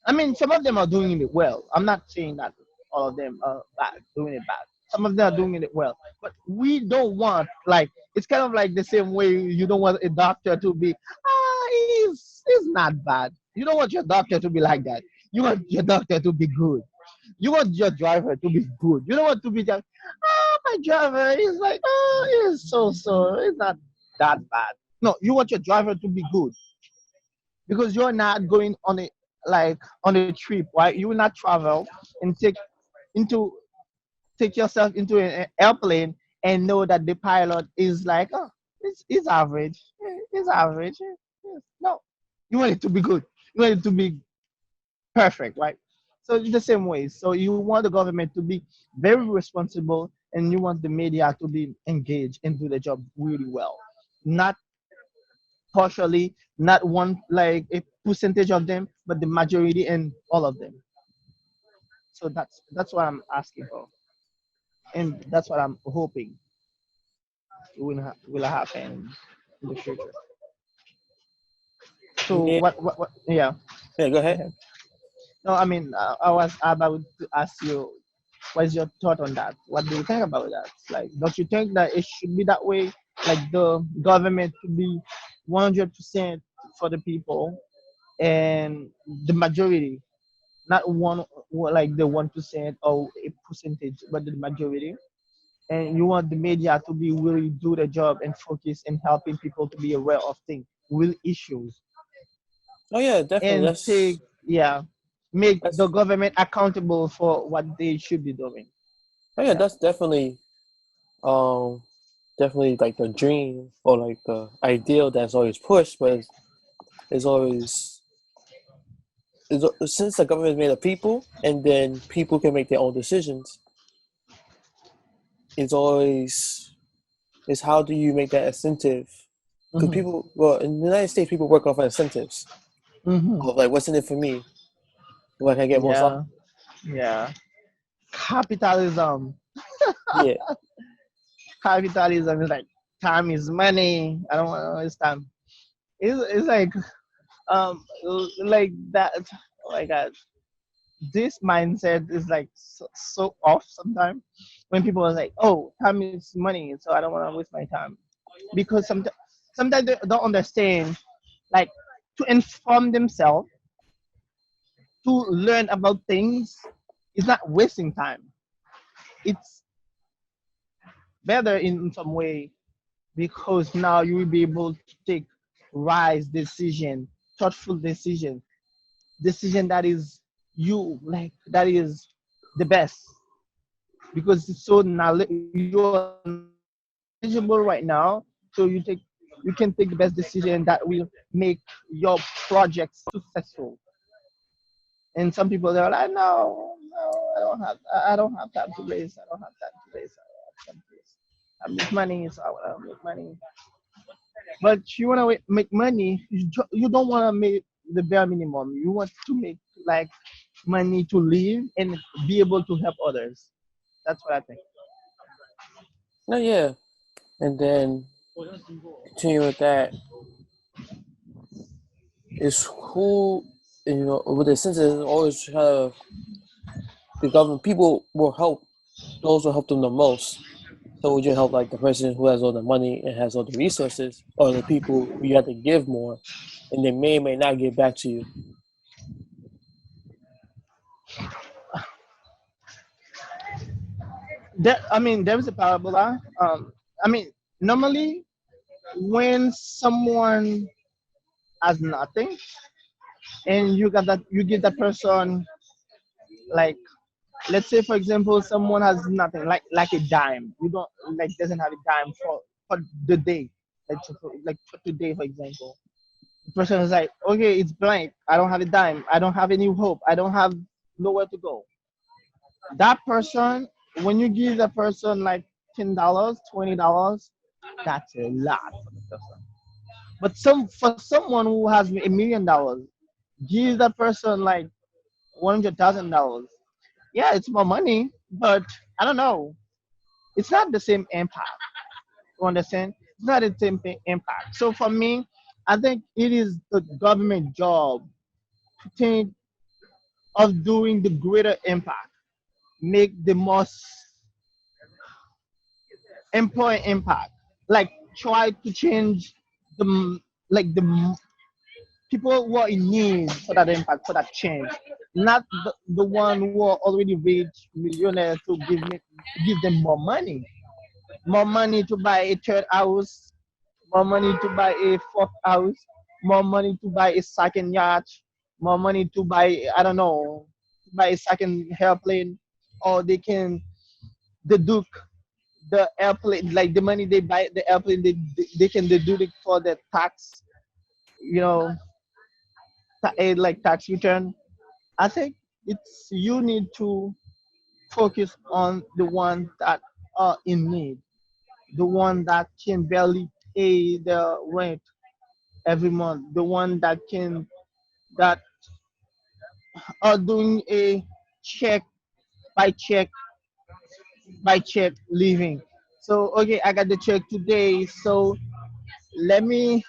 I mean, some of them are doing it well. I'm not saying that all of them are bad, doing it bad. Some of them are doing it well, but we don't want like it's kind of like the same way you don't want a doctor to be he's not bad. You don't want your doctor to be like that. You want your doctor to be good. You want your driver to be good. You don't want to be just my driver is like he's so it's not that bad. No, you want your driver to be good because you're not going on a on a trip, right? You will not travel and into take yourself into an airplane and know that the pilot is like, oh, it's average, it's average. No, you want it to be good. You want it to be perfect, right? So it's the same way. So you want the government to be very responsible, and you want the media to be engaged and do the job really well, not partially, not one like a percentage of them, but the majority and all of them. So that's what I'm asking for, and that's what I'm hoping will happen in the future. So Yeah, what? Yeah, yeah. Go go ahead. ahead. No, I mean I was about to ask you, what's your thought on that? What do you think about that? Like, don't you think that it should be that way? Like the government to be 100% for the people and the majority, not like the 1% or a percentage, but the majority. And you want the media to be really do the job and focus in helping people to be aware of things, real issues, Oh yeah, definitely. and make the That's government accountable for what they should be doing. oh yeah, Yeah. that's um definitely like the dream or like the ideal that's always pushed, but it's always since the government is made of people, and then people can make their own decisions. It's always is how do you make that incentive? Because Hmm. people, well, in the United States, people work off of incentives Hmm. of like what's in it for me, what can I get most out. Yeah. Yeah. Capitalism. Yeah. Capitalism is like time is money. I don't want to waste time. It's like like that. Oh my god, this mindset is like so off sometimes. When people are like, "Oh, time is money," so I don't want to waste my time because sometimes they don't understand. Like to inform themselves, to learn about things, is not wasting time. It's better in some way because now you will be able to take wise decision, thoughtful decision, decision that is you like that is the best because it's so you're knowledgeable right now. So you can take the best decision that will make your project successful. And some people they're like, no, I don't have time to waste. I don't have time to waste. I don't have time to waste. I make money, so I want to make money. But you want to make money, you don't want to make the bare minimum. You want to make like money to live and be able to help others. That's what I think. No, yeah. And then continue with that is who, with the census always try to, the government people will help those who help them the most. So would you help like the person who has all the money and has all the resources, or the people who you have to give more, and they may not give back to you? I mean, there is a parabola. I mean, normally when someone has nothing and you give that person like, let's say for example someone has nothing like a dime, you don't like doesn't have a dime for the day, like for today for example, the person is like, okay, it's blank, I don't have a dime, I don't have any hope, I don't have nowhere to go. That person, when you give that person like $10, $20, that's a lot for the person. But for someone who has $1 million, give that person like $100,000. Yeah, it's more money, but I don't know. It's not the same impact. You understand? It's not the same impact. So for me, I think it is the government job to think of doing the greater impact, make the most important impact. Like try to change the like the people who are in need for that impact, for that change, not the one who are already rich millionaires to give them more money to buy a third house, more money to buy a fourth house, more money to buy a second yacht, more money to buy, I don't know, buy a second airplane, or they can deduct the airplane, like the money they buy the airplane, they can deduct it for the tax, you know, like tax return. I think it's you need to focus on the ones that are in need, the one that can barely pay the rent every month, the one that are doing a check by check by check living. So okay, I got the check today, so let me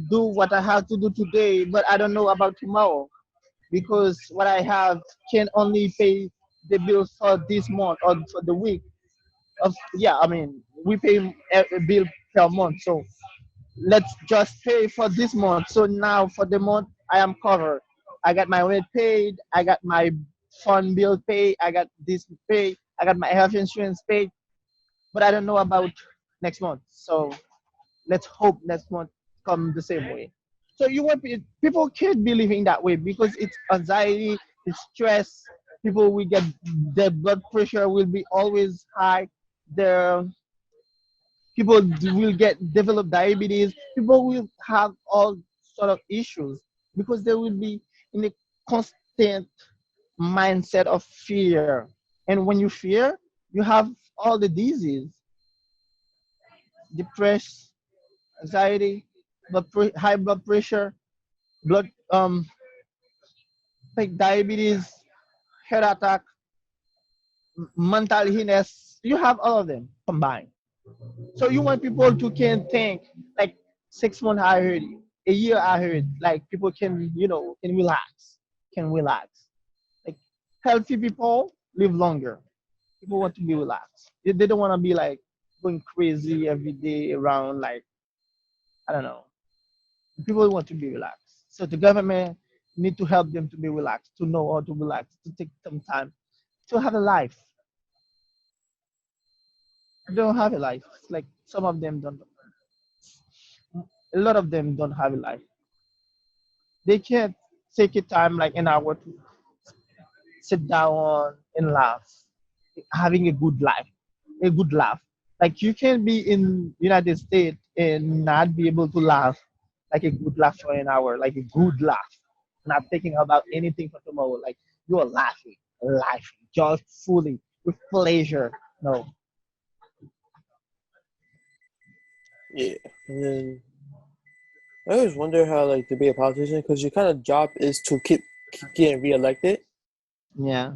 do what I have to do today, but I don't know about tomorrow because what I have can only pay the bills for this month or for the week. Yeah, I mean we pay a bill per month, so let's just pay for this month. So now for the month I am covered. I got my rent paid, I got my phone bill paid, I got this paid, I got my health insurance paid, but I don't know about next month. So let's hope next month come the same way. So you want people can't be living that way because it's anxiety, it's stress. People will get their blood pressure will be always high. Their people will get develop diabetes. People will have all sort of issues because they will be in a constant mindset of fear. And when you fear, you have all the disease, depression, anxiety, high blood pressure, blood like diabetes, heart attack. mental illness. You have all of them combined. So you want people to can think like 6 months I heard, a year I heard, like people can can relax. Like healthy people live longer. People want to be relaxed. They don't want to be like going crazy every day around like I don't know. People want to be relaxed. So the government need to help them to be relaxed, to know how to relax, to take some time, to have a life. They don't have a life. Like some of them don't. A lot of them don't have a life. They can't take a time like an hour to sit down and laugh, having a good life, a good laugh. Like you can be in United States and not be able to laugh, like a good laugh for an hour, like a good laugh, not thinking about anything for tomorrow. Like you are laughing, just fully with pleasure. No, Yeah. And then I always wonder how like to be a politician because your kind of job is to keep getting reelected, yeah,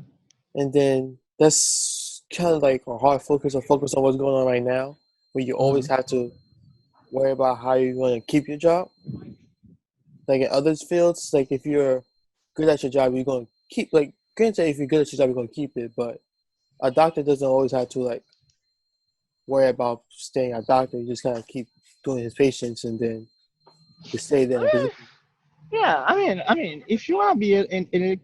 and then that's kind of like a hard focus or focus on what's going on right now, where you always hmm have to worry about how you're going to keep your job. Like in others fields, like if you're good at your job, you're going to keep like. Granted, if you're good at your job, you're going to keep it, but a doctor doesn't always have to like worry about staying a doctor. You just kind of keep doing his patients, and then you stay there I in a mean, position. yeah, I mean, if you want to be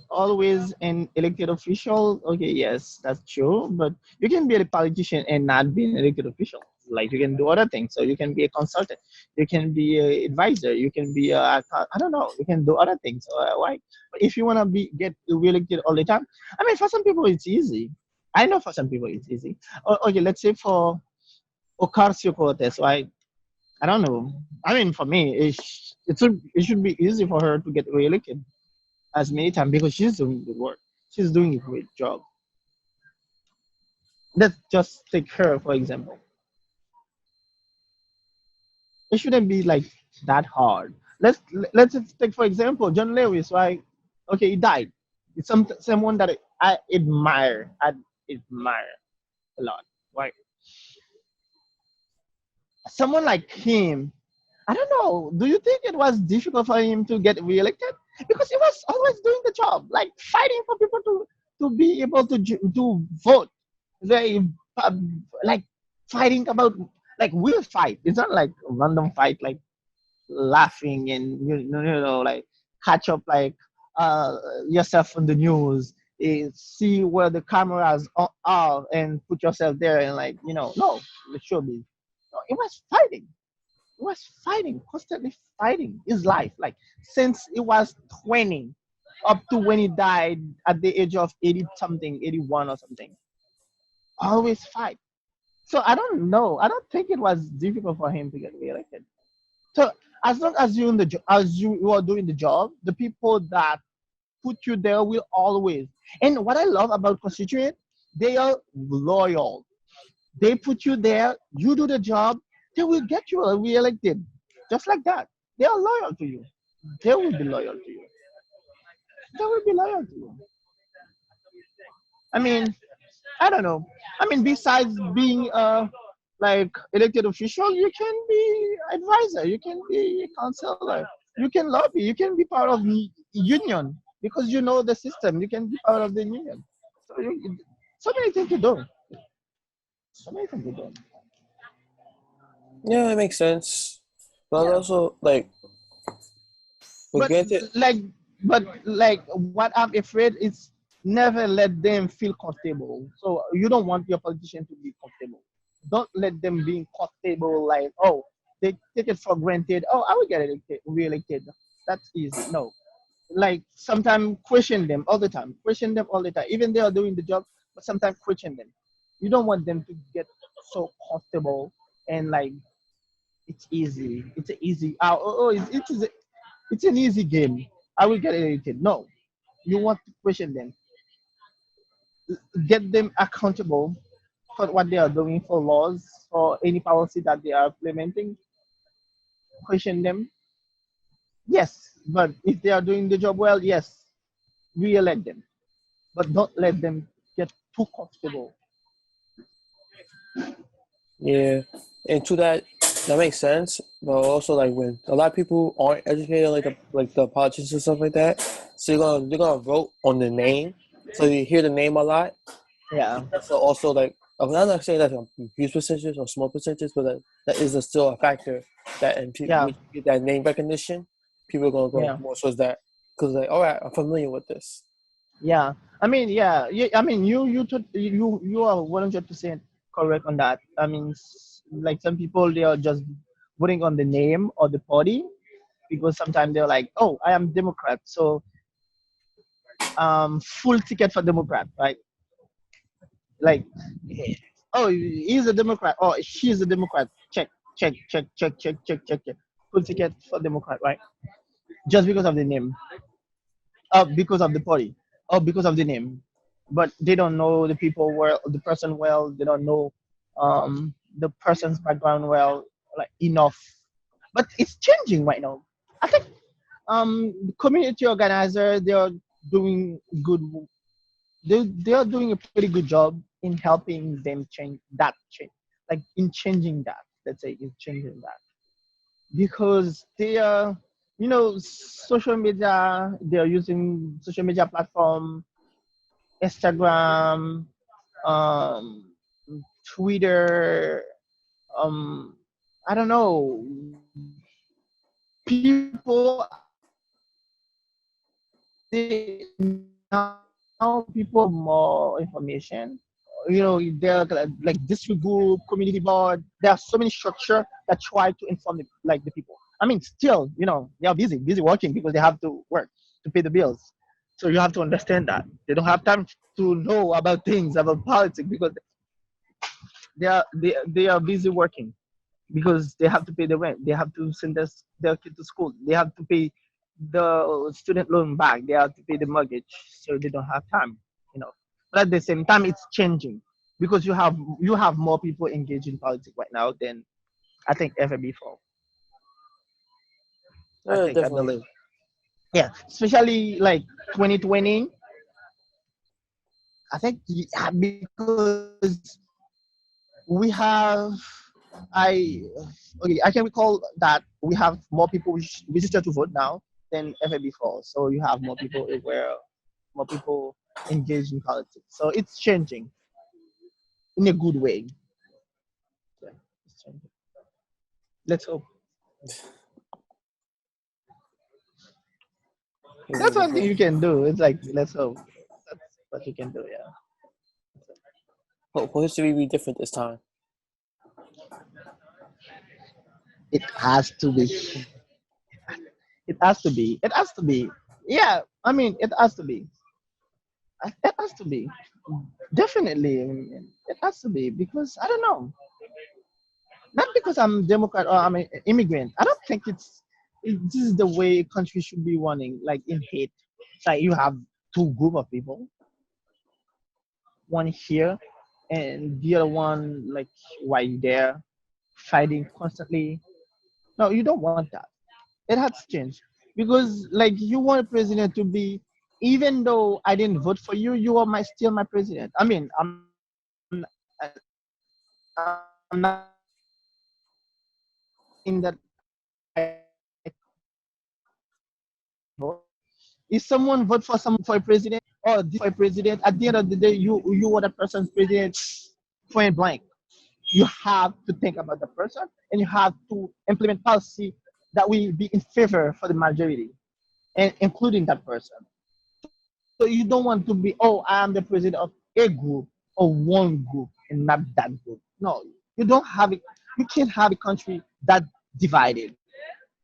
always an elected official. Okay, yes, that's true. But you can be a politician and not be an elected official. Like you can do other things. So you can be a consultant. You can be an advisor. You can be I don't know. You can do other things. Why? But if you wanna be get reelected all the time, I mean, for some people it's easy. I know for some people it's easy. Okay, let's say for Ocasio Cortez, right? I don't know. I mean, for me, it should be easy for her to get reelected as many times because she's doing the work. She's doing a great job. Let's just take her for example. It shouldn't be like that hard. Let's just take for example John Lewis, right? Okay, he died. It's someone that I admire. I admire a lot. Right? Someone like him. I don't know. Do you think it was difficult for him to get reelected? Because he was always doing the job, like fighting for people to be able to vote. They like fighting about like real fight. It's not like a random fight, like laughing and like catch up like uh yourself on the news. See where the cameras are and put yourself there and like no, it should be. No, it was fighting. He was fighting, constantly fighting his life, like since he was 20 up to when he died at the age of 80 something, 81 or something. Always fight. So I don't know. I don't think it was difficult for him to get reelected. So as long as you in the as you are doing the job, the people that put you there will always. And what I love about constituent, they are loyal. They put you there, you do the job, they will get you reelected. Just like that. They are loyal to you. They will be loyal to you. They will be loyal to you. I mean, I don't know. I mean, besides being like elected official, you can be advisor, you can be counselor, you can lobby, you can be part of the union because you know the system. You can be part of the union. So so many things to do. So many things to do. Yeah, it makes sense. But Yeah. also, like, but But granted, like but what I'm afraid is never let them feel comfortable. So you don't want your politician to be comfortable. Don't let them be comfortable like, oh, they take it for granted. Oh, I will get elected re-elected. That's easy. No. Like sometimes question them all the time. Question them all the time. Even they are doing the job, but sometimes question them. You don't want them to get so comfortable and like it's easy. It's an easy. It's an easy game. I will get irritated. No, you want to question them, get them accountable for what they are doing, for laws or any policy that they are implementing. Question them. Yes, but if they are doing the job well, yes, re-elect them. But don't let them get too comfortable. Yeah, and to that, that makes sense. But also, like when a lot of people aren't educated, like the politicians and stuff like that, so they're gonna vote on the name. So you hear the name a lot. Yeah, That's also like I'm not saying that's a huge percentage or small percentage, but that is still a factor that and yeah, when you get that name recognition, people are gonna go yeah, more towards that because like all right, I'm familiar with this. yeah. I mean, yeah, yeah. I mean, you are 100% correct on that. I mean, like some people, they are just voting on the name or the party because sometimes they're like, oh, I am Democrat, so full ticket for Democrat, right? Like, oh, he's a Democrat, or she's a Democrat. Check, check, check, check, check, check, check, check. Full ticket for Democrat, right? Just because of the name, because of the party, or because of the name. But they don't know the people well, the person well. They don't know the person's background well, like enough. But it's changing right now. I think the community organizer, they are doing good. They are doing a pretty good job in helping them change, like in changing that. Let's say in changing that because they are, social media. They are using social media platform, Instagram, um, Twitter. Um, I don't know. People now people have more information. There are like district group, community board. There are so many structure that try to inform like the people. I mean, still, they are busy working because they have to work to pay the bills. So you have to understand that they don't have time to know about things about politics because they are busy working because they have to pay the rent. They have to send their kid to school. They have to pay the student loan back. They have to pay the mortgage, so they don't have time. You know, but at the same time, it's changing because you have more people engaged in politics right now than I think ever before. I Definitely. believe, yeah, especially like 2020. I think yeah, because we have I okay, I can recall that we have more people registered to vote now than ever before. So you have more people aware, more people engaged in politics. So it's changing in a good way. Yeah, it's changing. Let's hope. That's one thing you can do. It's like let's hope. That's what you can do. Yeah, Hope history be different this time. it has to be. It has to be. It has to be. Yeah, I mean, it has to be. It has to be. Definitely, it has to be because I don't know. Not because I'm Democrat or I'm an immigrant. I don't think this is the way a country should be running. Like in hate, it's like you have two group of people, one here, and the other one like right there, fighting constantly. No, you don't want that. It has to change because like you want a president to be, even though I didn't vote for you, you are still my president. I mean, I'm not saying that I completely vote for you. If someone vote for a president or this for a president, at the end of the day, you are the person's president, point blank. You have to think about the person and you have to implement policy that will be in favor for the majority and including that person. So you don't want to be, oh, I am the president of a group or one group and not that group. No, you don't have it. You can't have a country that divided.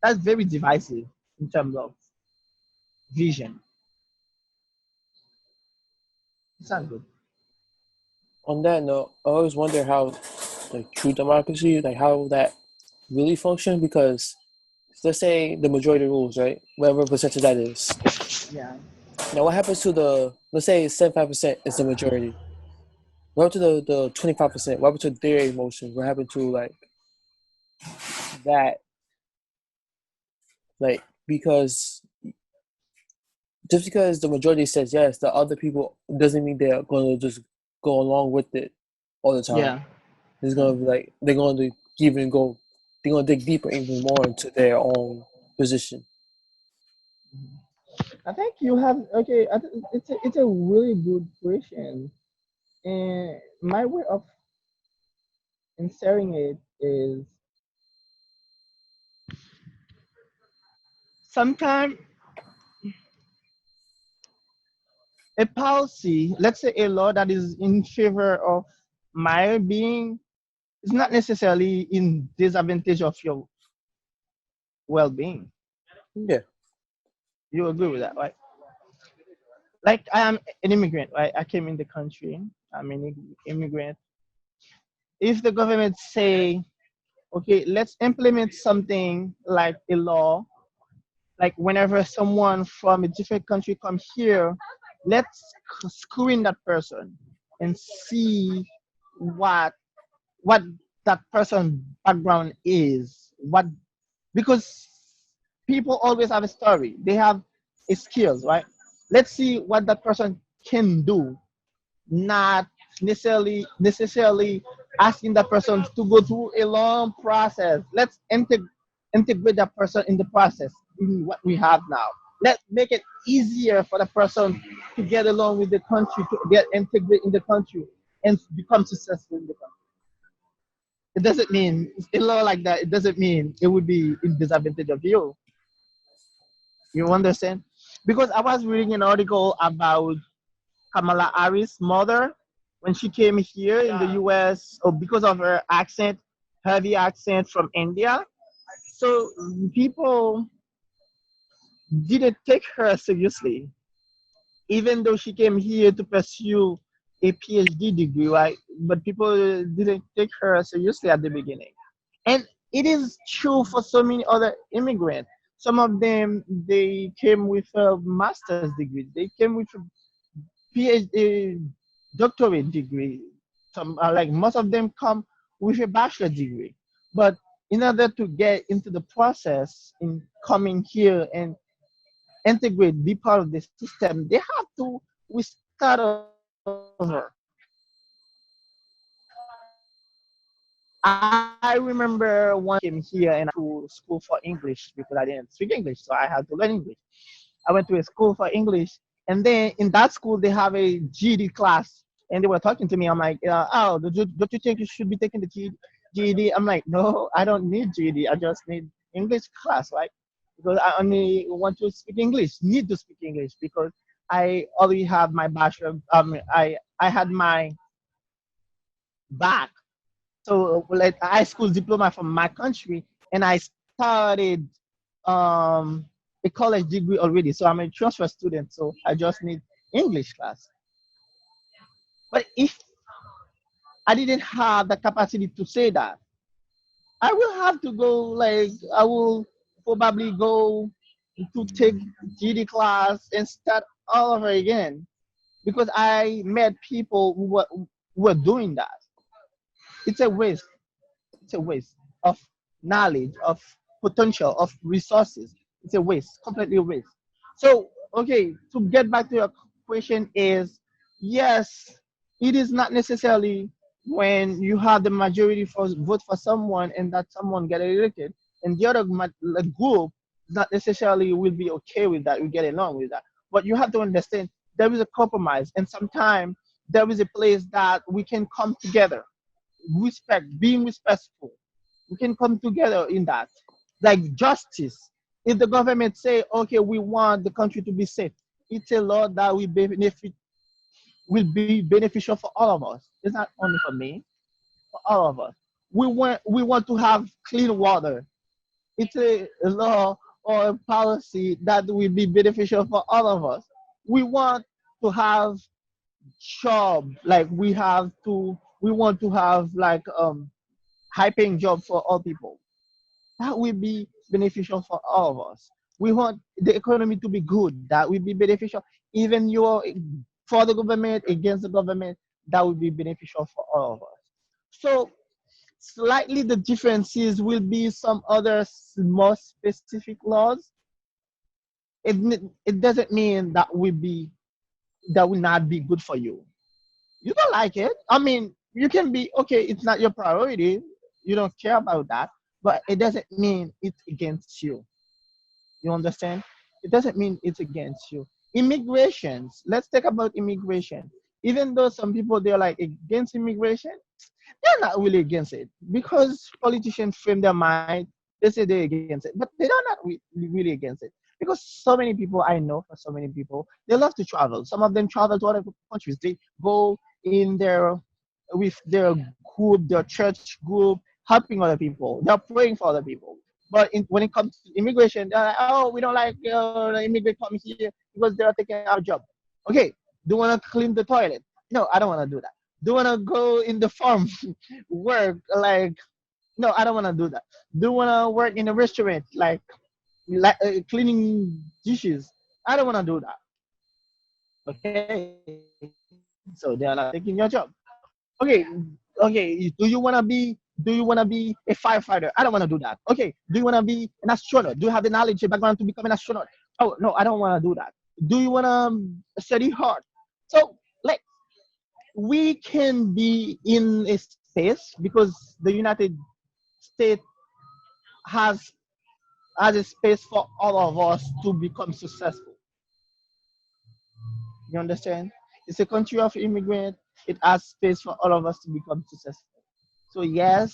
That's very divisive in terms of vision. It's not good. On that note, I always wonder how like true democracy, like how that really function because let's say the majority rules, right? Whatever percentage that is. Yeah. Now, what happens to the let's say 75% is the majority? What happened to the 25%? What happened to their emotions? What happened to like that? Like because just because the majority says yes, the other people doesn't mean they're going to just go along with it all the time. Yeah. It's going to be like they're going to even go, they're going to dig deeper even more into their own position. I think you have okay. It's a really good question, and my way of answering it is sometimes a policy, let's say a law that is in favor of my being, is not necessarily in disadvantage of your well-being. Yeah, You agree with that, right? Like I am an immigrant, right? I came in the country. I'm an immigrant. If the government say, okay, let's implement something like a law, like whenever someone from a different country come here, let's screen that person and see what what that person background is. What because people always have a story. They have a skills, right? Let's see what that person can do, not necessarily asking that person to go through a long process. Let's integrate that person in the process in what we have now. Let's make it easier for the person to get along with the country, to get integrated in the country, and become successful in the country. It doesn't mean a law like that. It doesn't mean it would be in disadvantage of you. You understand? Because I was reading an article about Kamala Harris' mother when she came here in the U.S. or because of her accent, heavy accent from India. So people didn't take her seriously, even though she came here to pursue a PhD degree, right? But people didn't take her seriously at the beginning. And it is true for so many other immigrants. Some of them they came with a master's degree. They came with a PhD, doctorate degree. Some like most of them come with a bachelor degree. But in order to get into the process in coming here and integrate, be part of the system, they have to we start over. I remember one came here and to school for English because I didn't speak English, so I had to learn English. I went to a school for English, and then in that school they have a GED class, and they were talking to me. I'm like, oh, don't you think you should be taking the GED? I'm like, no, I don't need GED. I just need English class, right? Because I only want to speak English, need to speak English because I already have my bachelor. I had my back so like high school diploma from my country, and I started a college degree already. So I'm a transfer student, so I just need English class. But if I didn't have the capacity to say that, I will have to go like I will probably go to take GD class and start all over again because I met people who were doing that. It's a waste. It's a waste of knowledge, of potential, of resources. It's a waste, completely a waste. So, okay, to get back to your question is yes, it is not necessarily when you have the majority for vote for someone and that someone get elected and the other like, group not necessarily will be okay with that, will get along with that. But you have to understand there is a compromise and sometimes there is a place that we can come together respect, being respectful. We can come together in that. Like justice. If the government say, okay, we want the country to be safe, it's a law that will be beneficial for all of us. It's not only for me, for all of us. We want to have clean water. It's a law or a policy that will be beneficial for all of us. We want to have job like we want to have like high paying job for all people. That will be beneficial for all of us. We want the economy to be good. That will be beneficial. Even you're for the government, against the government, that will be beneficial for all of us. So slightly the differences will be some other more specific laws it doesn't mean that will not be good for you. You don't like it. I mean, you can be okay. It's not your priority. You don't care about that, but it doesn't mean it's against you. You understand? It doesn't mean it's against you. Immigrations. Let's talk about immigration. Even though some people they're like against immigration, they're not really against it because politicians frame their mind. They say they're against it, but they're not really against it because so many people I know, for so many people, they love to travel. Some of them travel to other countries. They go in their with their group, their church group, helping other people. They're praying for other people. But when it comes to immigration, they're like, oh, we don't like the immigrant coming here because they're taking our job. Okay, do you want to clean the toilet? No, I don't want to do that. Do you want to go in the farm work? Like, no, I don't want to do that. Do you want to work in a restaurant, cleaning dishes? I don't want to do that. Okay, so they are not taking your job. Okay, okay. Do you wanna be a firefighter? I don't wanna do that. Okay. Do you wanna be an astronaut? Do you have the knowledge, a background to become an astronaut? Oh no, I don't wanna do that. Do you wanna study hard? So like we can be in a space because the United States has has a space for all of us to become successful. You understand? It's a country of immigrants. It has space for all of us to become successful. So yes,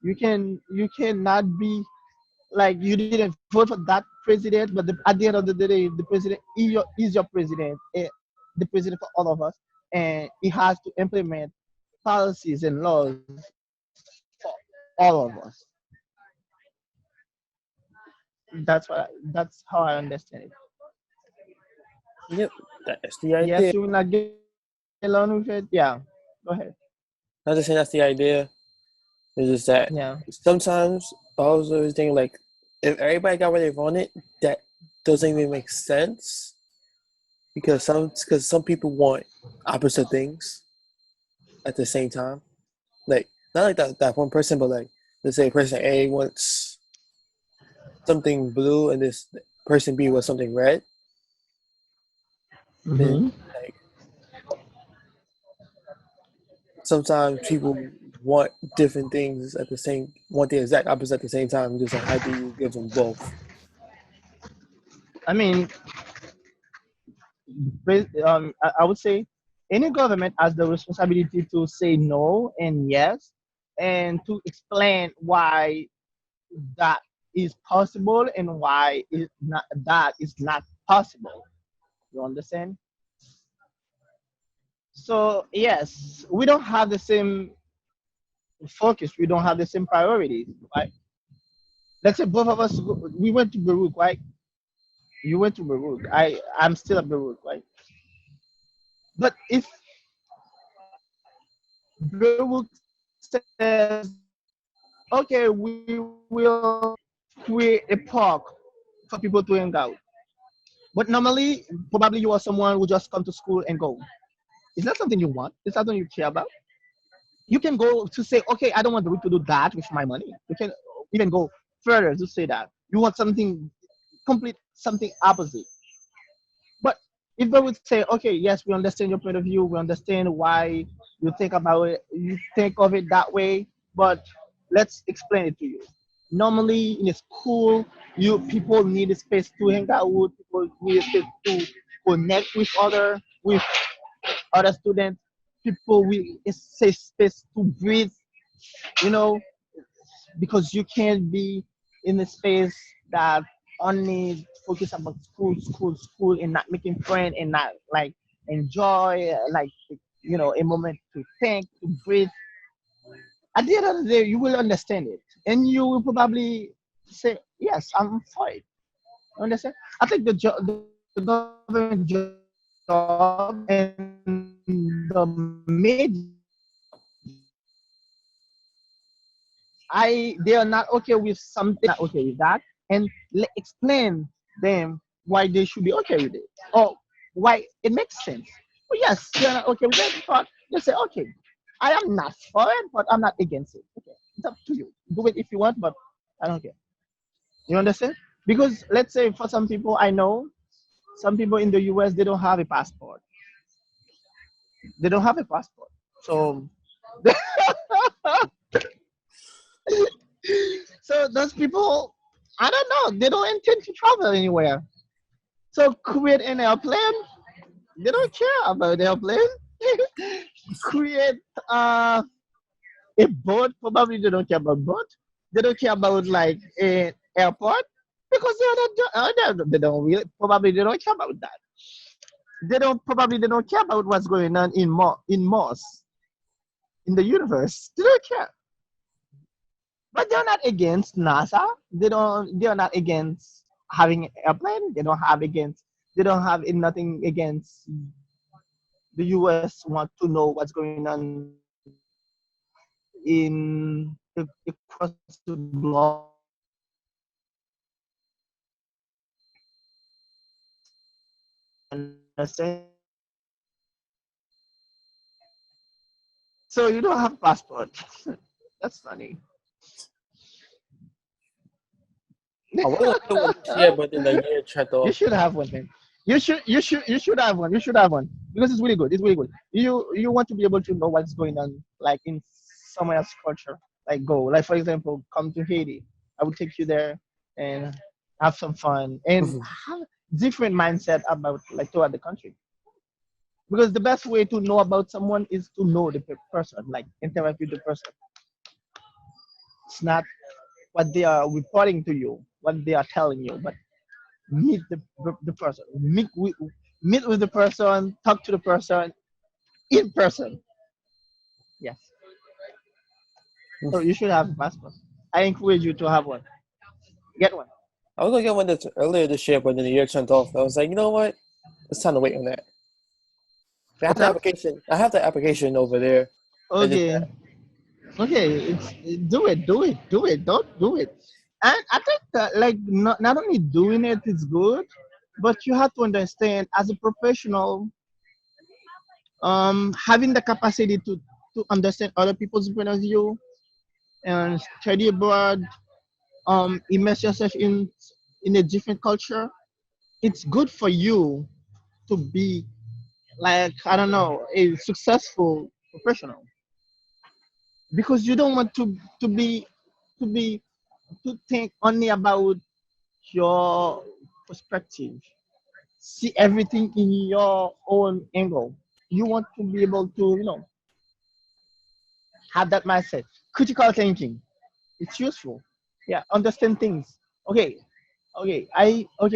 you cannot be like you didn't vote for that president, but at the end of the day, the president is your president, the president for all of us, and he has to implement policies and laws for all of us. That's how I understand it. Yep, that's the Yes, idea. you will not get along with it. Yeah, go ahead. Not just saying that's the idea. It's just that Yeah. sometimes I was always thinking like, if everybody got what they wanted, that doesn't even make sense because some people want opposite things at the same time. Like not like that one person, but like let's say person A wants something blue and this person B wants something red. Then Mm-hmm. like sometimes people want different things at the same want the exact opposite at the same time. Just like how do you give them both? I mean, I would say any government has the responsibility to say no and yes, and to explain why that is possible and why that is not possible. You understand? So yes, we don't have the same focus. We don't have the same priorities. Right? Let's say both of us we went to Baruch, right? You went to Baruch. I'm still at Baruch, right? But if Baruch says, okay, we will create a park for people to hang out. But normally, probably you are someone who just come to school and go. It's not something you want. It's not something you care about. You can go to say, okay, I don't want Baruch to do that with my money. You can even go further to say that you want something complete, something opposite. But if they would say, okay, yes, we understand your point of view, we understand why you think about it, you think of it that way, but let's explain it to you. Normally in a school, you people need a space to hang out with, people need a space to connect with other students, people with a safe space to breathe, you know, because you can't be in a space that only focus about school, and not making friends and not like enjoy a moment to think, to breathe. At the end of the day, you will understand it, and you will probably say, "Yes, I'm for it." You understand? I think the government job and the media is they are not okay with something, not okay with that, and explain them why they should be okay with it or why it makes sense. But yes, they're not okay with it, but they say, okay, I am not for it, but I'm not against it. Okay, it's up to you. Do it if you want, but I don't care. You understand? Because let's say for some people I know, some people in the US they don't have a passport. They don't have a passport. So so those people, I don't know, they don't intend to travel anywhere. So create an airplane. They don't care about the airplane. Create uh, a boat. Probably they don't care about boat. They don't care about like an airport because they don't really, probably they don't care about that. They don't care about what's going on in Mars, in the universe. They don't care. But they're not against NASA. They're not against having airplane. They don't have nothing against the US want to know what's going on in across the globe. Understand? So you don't have passport. That's funny. I was gonna get one this year, but then the year shut You off. should have one thing. You should have one. You should have one because it's really good. It's really good. You want to be able to know what's going on like in someone else's culture. Like go like for example, come to Haiti. I would take you there and have some fun and Mhm. have different mindset about like throughout the country. Because the best way to know about someone is to know the person, like interact with the person. It's not what they are reporting to you, what they are telling you, but meet the person, meet with the person, talk to the person in person. Yes. So you should have a passport. I encourage you to have one. Get one. I was gonna get one this earlier this year, but then the year turned off. I was like, you know what? It's time to wait on that. I have What's the up? application. I have the application over there. I just Okay. Okay. Do it. Do it. Do it. Don't do it. And I think that like not only doing it is good, but you have to understand as a professional, having the capacity to understand other people's point of view and study abroad, immerse yourself in a different culture. It's good for you to be like I don't know a successful professional because you don't want to be to think only about your perspective, see everything in your own angle. You want to be able to have that mindset, critical thinking. It's useful. Yeah, understand things. Okay, okay.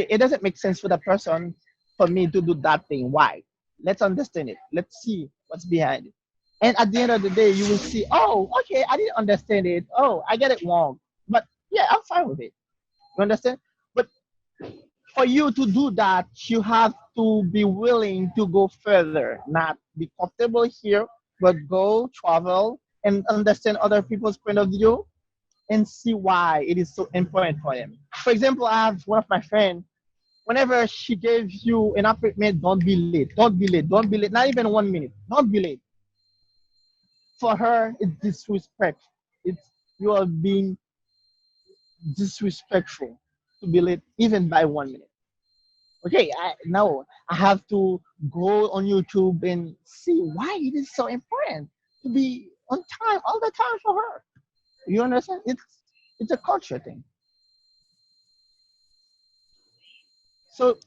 It doesn't make sense for the person for me to do that thing. Why? Let's understand it. Let's see what's behind it. And at the end of the day, you will see. Oh, okay. I didn't understand it. Oh, I get it wrong. But yeah, I'm fine with it. You understand? But for you to do that, you have to be willing to go further, not be comfortable here, but go travel and understand other people's point of view and see why it is so important for them. For example, I have one of my friends. Whenever she gives you an appointment, don't be late. Don't be late. Don't be late. Not even 1 minute. Don't be late. For her, it's disrespect. It's you are being disrespectful to be late even by 1 minute. Okay, now I have to go on YouTube and see why it is so important to be on time all the time for her. You understand? It's a culture thing. So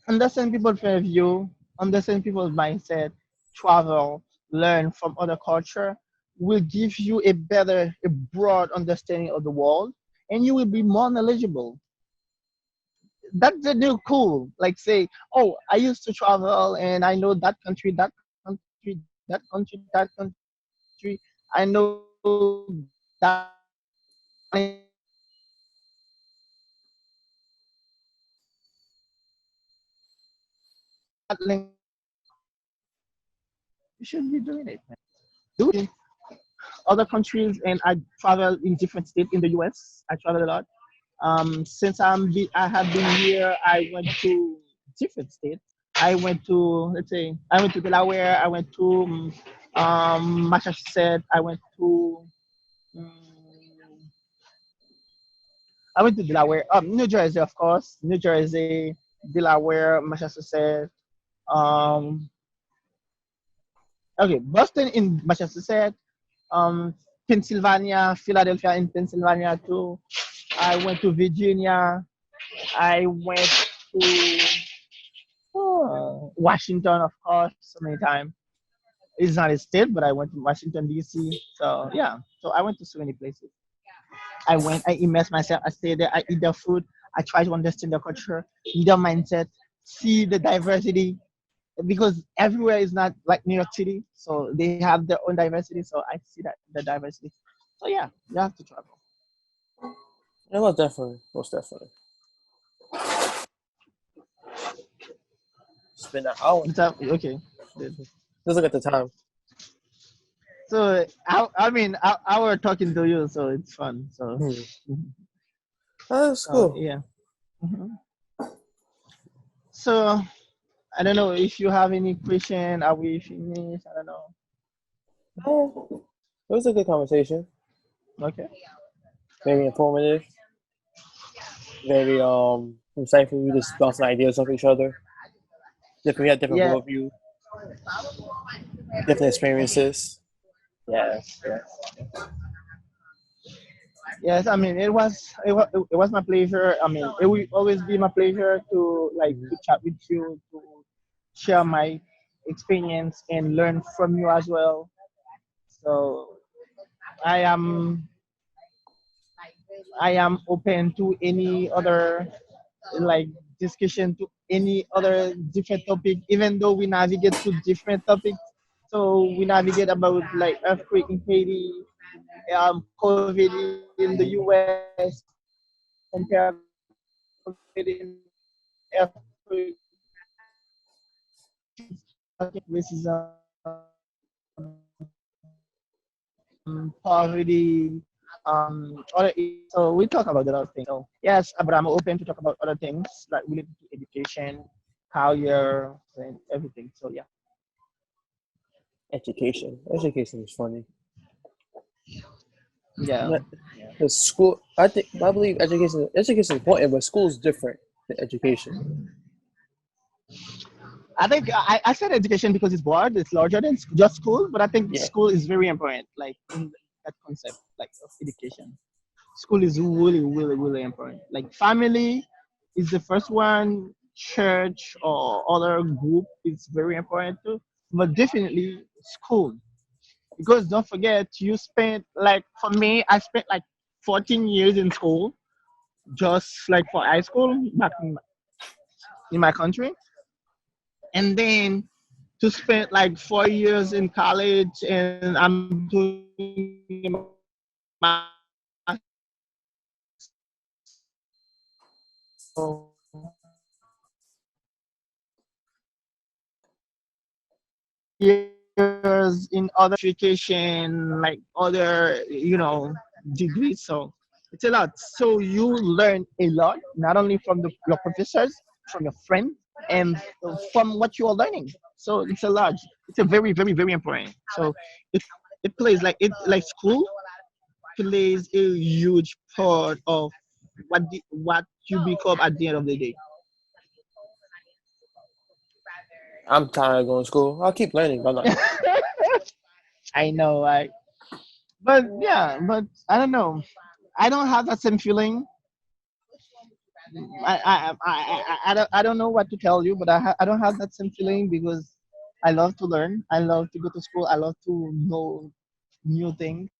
understand people's point of view, understand people's mindset, travel, learn from other culture will give you a broad understanding of the world, and you will be more knowledgeable. That's the new cool. Like say, oh, I used to travel and I know that country, that country, that country, that country. I know that language, that language. You should be doing it, man. Do it. Other countries, and I travel in different states in the U.S. I travel a lot. Since I have been here, I went to different states. I went to let's say I went to Delaware. I went to Massachusetts. Um, I went to Delaware. New Jersey, of course. New Jersey. Delaware, Massachusetts, um, okay, Boston in Massachusetts, um, Pennsylvania, Philadelphia in Pennsylvania too. I went to Virginia. I went to Washington, of course, so many times. It's not a state, but I went to Washington D.C. So yeah, so I went to so many places. I went, I immersed myself, I stayed there, I eat their food, I try to understand their culture, their mindset, see the diversity, because everywhere is not like New York City, so they have their own diversity. So I see that the diversity. So yeah, you have to travel. Yeah, most definitely, most definitely. It's been an hour. Okay. Let's look at the time. So I mean, I were talking to you, so it's fun. So Hmm. That's so cool. yeah. Mhm. So I don't know if you have any question. Are we finished? I don't know. It was a good conversation. Okay. Very informative. Very insightful. We just bouncing ideas off each other. Different. We had different Yeah. worldview, different experiences. Yes. Yes. Yes, I mean it was my pleasure. I mean it will always be my pleasure to like Mhm. to chat with you, to share my experience and learn from you as well. So I am I am open to any other like discussion, to any other different topic, even though we navigate to different topics. So we navigate about like earthquake in Haiti, COVID in the US, compare COVID in earthquake racism, poverty, other issues. So we talk about a lot of things. So yes, but I'm open to talk about other things like related to education, career, and everything. So yeah, Education. Education is funny. yeah. But the school, I believe education is important, but school is different than education. I think I said education because it's broad, it's larger than just school, but I think Yeah, school is very important, like in that concept, like of education. School is really, really, really important. Like family is the first one, church or other group is very important too, but definitely school. Because don't forget, you spent like for me, I spent like 14 years in school, just like for high school back in my country, and then to spend like 4 years in college, and I'm doing a master years in other certification, like other, degrees. So it's a lot. So you learn a lot, not only from your professors, from your friends, and from what you are learning. So it's a lot. It's a very, very, very important. So it it plays like school plays a huge part of what you become at the end of the day. I'm tired of going to school. I'll keep learning, but I'm not going. I know, like, but yeah, but I don't know. I don't have that same feeling. I don't know what to tell you, but I don't have that same feeling because I love to learn. I love to go to school. I love to know new things.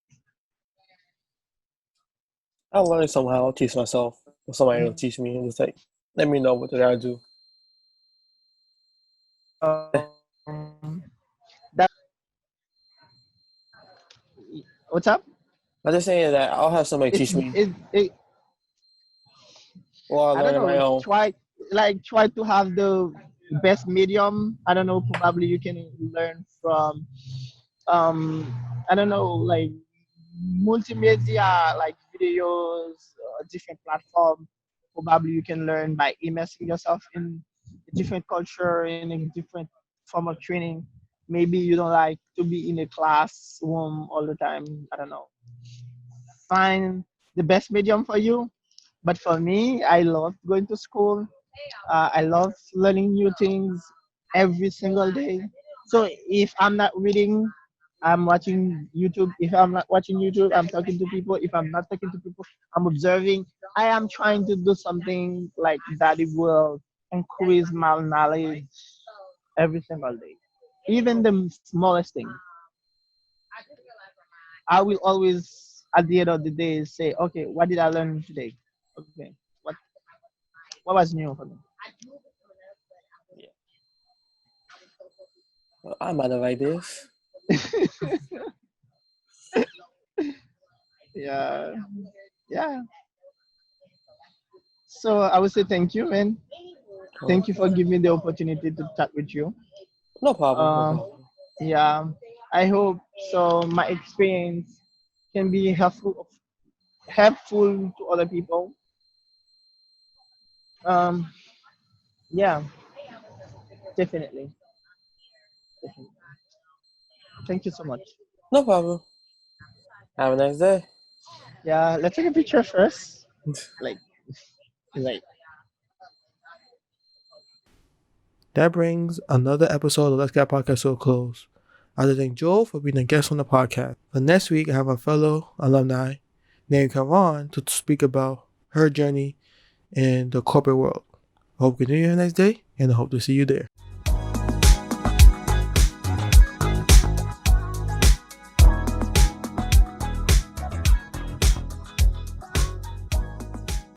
I'll learn somehow. I'll teach myself, or somebody will teach me, and just like let me know what I gotta do. That what's up? I'm just saying that I'll have somebody It's teach me, it. or I'll I don't learn on my know. own. Try to have the best medium. I don't know. Probably you can learn from um I don't know, like multimedia, like videos, different platform. Probably you can learn by immersing yourself in a different culture, in a different form of training. Maybe you don't like to be in a classroom all the time. I don't know. Find the best medium for you. But for me, I love going to school. I love learning new things every single day. So if I'm not reading, I'm watching YouTube. If I'm not watching YouTube, I'm talking to people. If I'm not talking to people, I'm observing. I am trying to do something like that. It will increase my knowledge every single day. Even the smallest thing. I will always, at the end of the day, say, okay, what did I learn today? Okay, what was new for me? Yeah. Well, I'm out of ideas. Yeah, yeah. So I would say thank you, man. Thank you for giving me the opportunity to chat with you. No problem. No Um, problem. yeah, I hope so. My experience can be helpful to other people. Um, yeah, definitely, definitely. Thank you so much. No problem. Have a nice day. Yeah, let's take a picture first. Like, like. That brings another episode of Let's Get Podcast to a close. I'd like to thank Joel for being a guest on the podcast. For next week, I have a fellow alumni named Karan to speak about her journey in the corporate world. I hope you have a nice day, and I hope to see you there.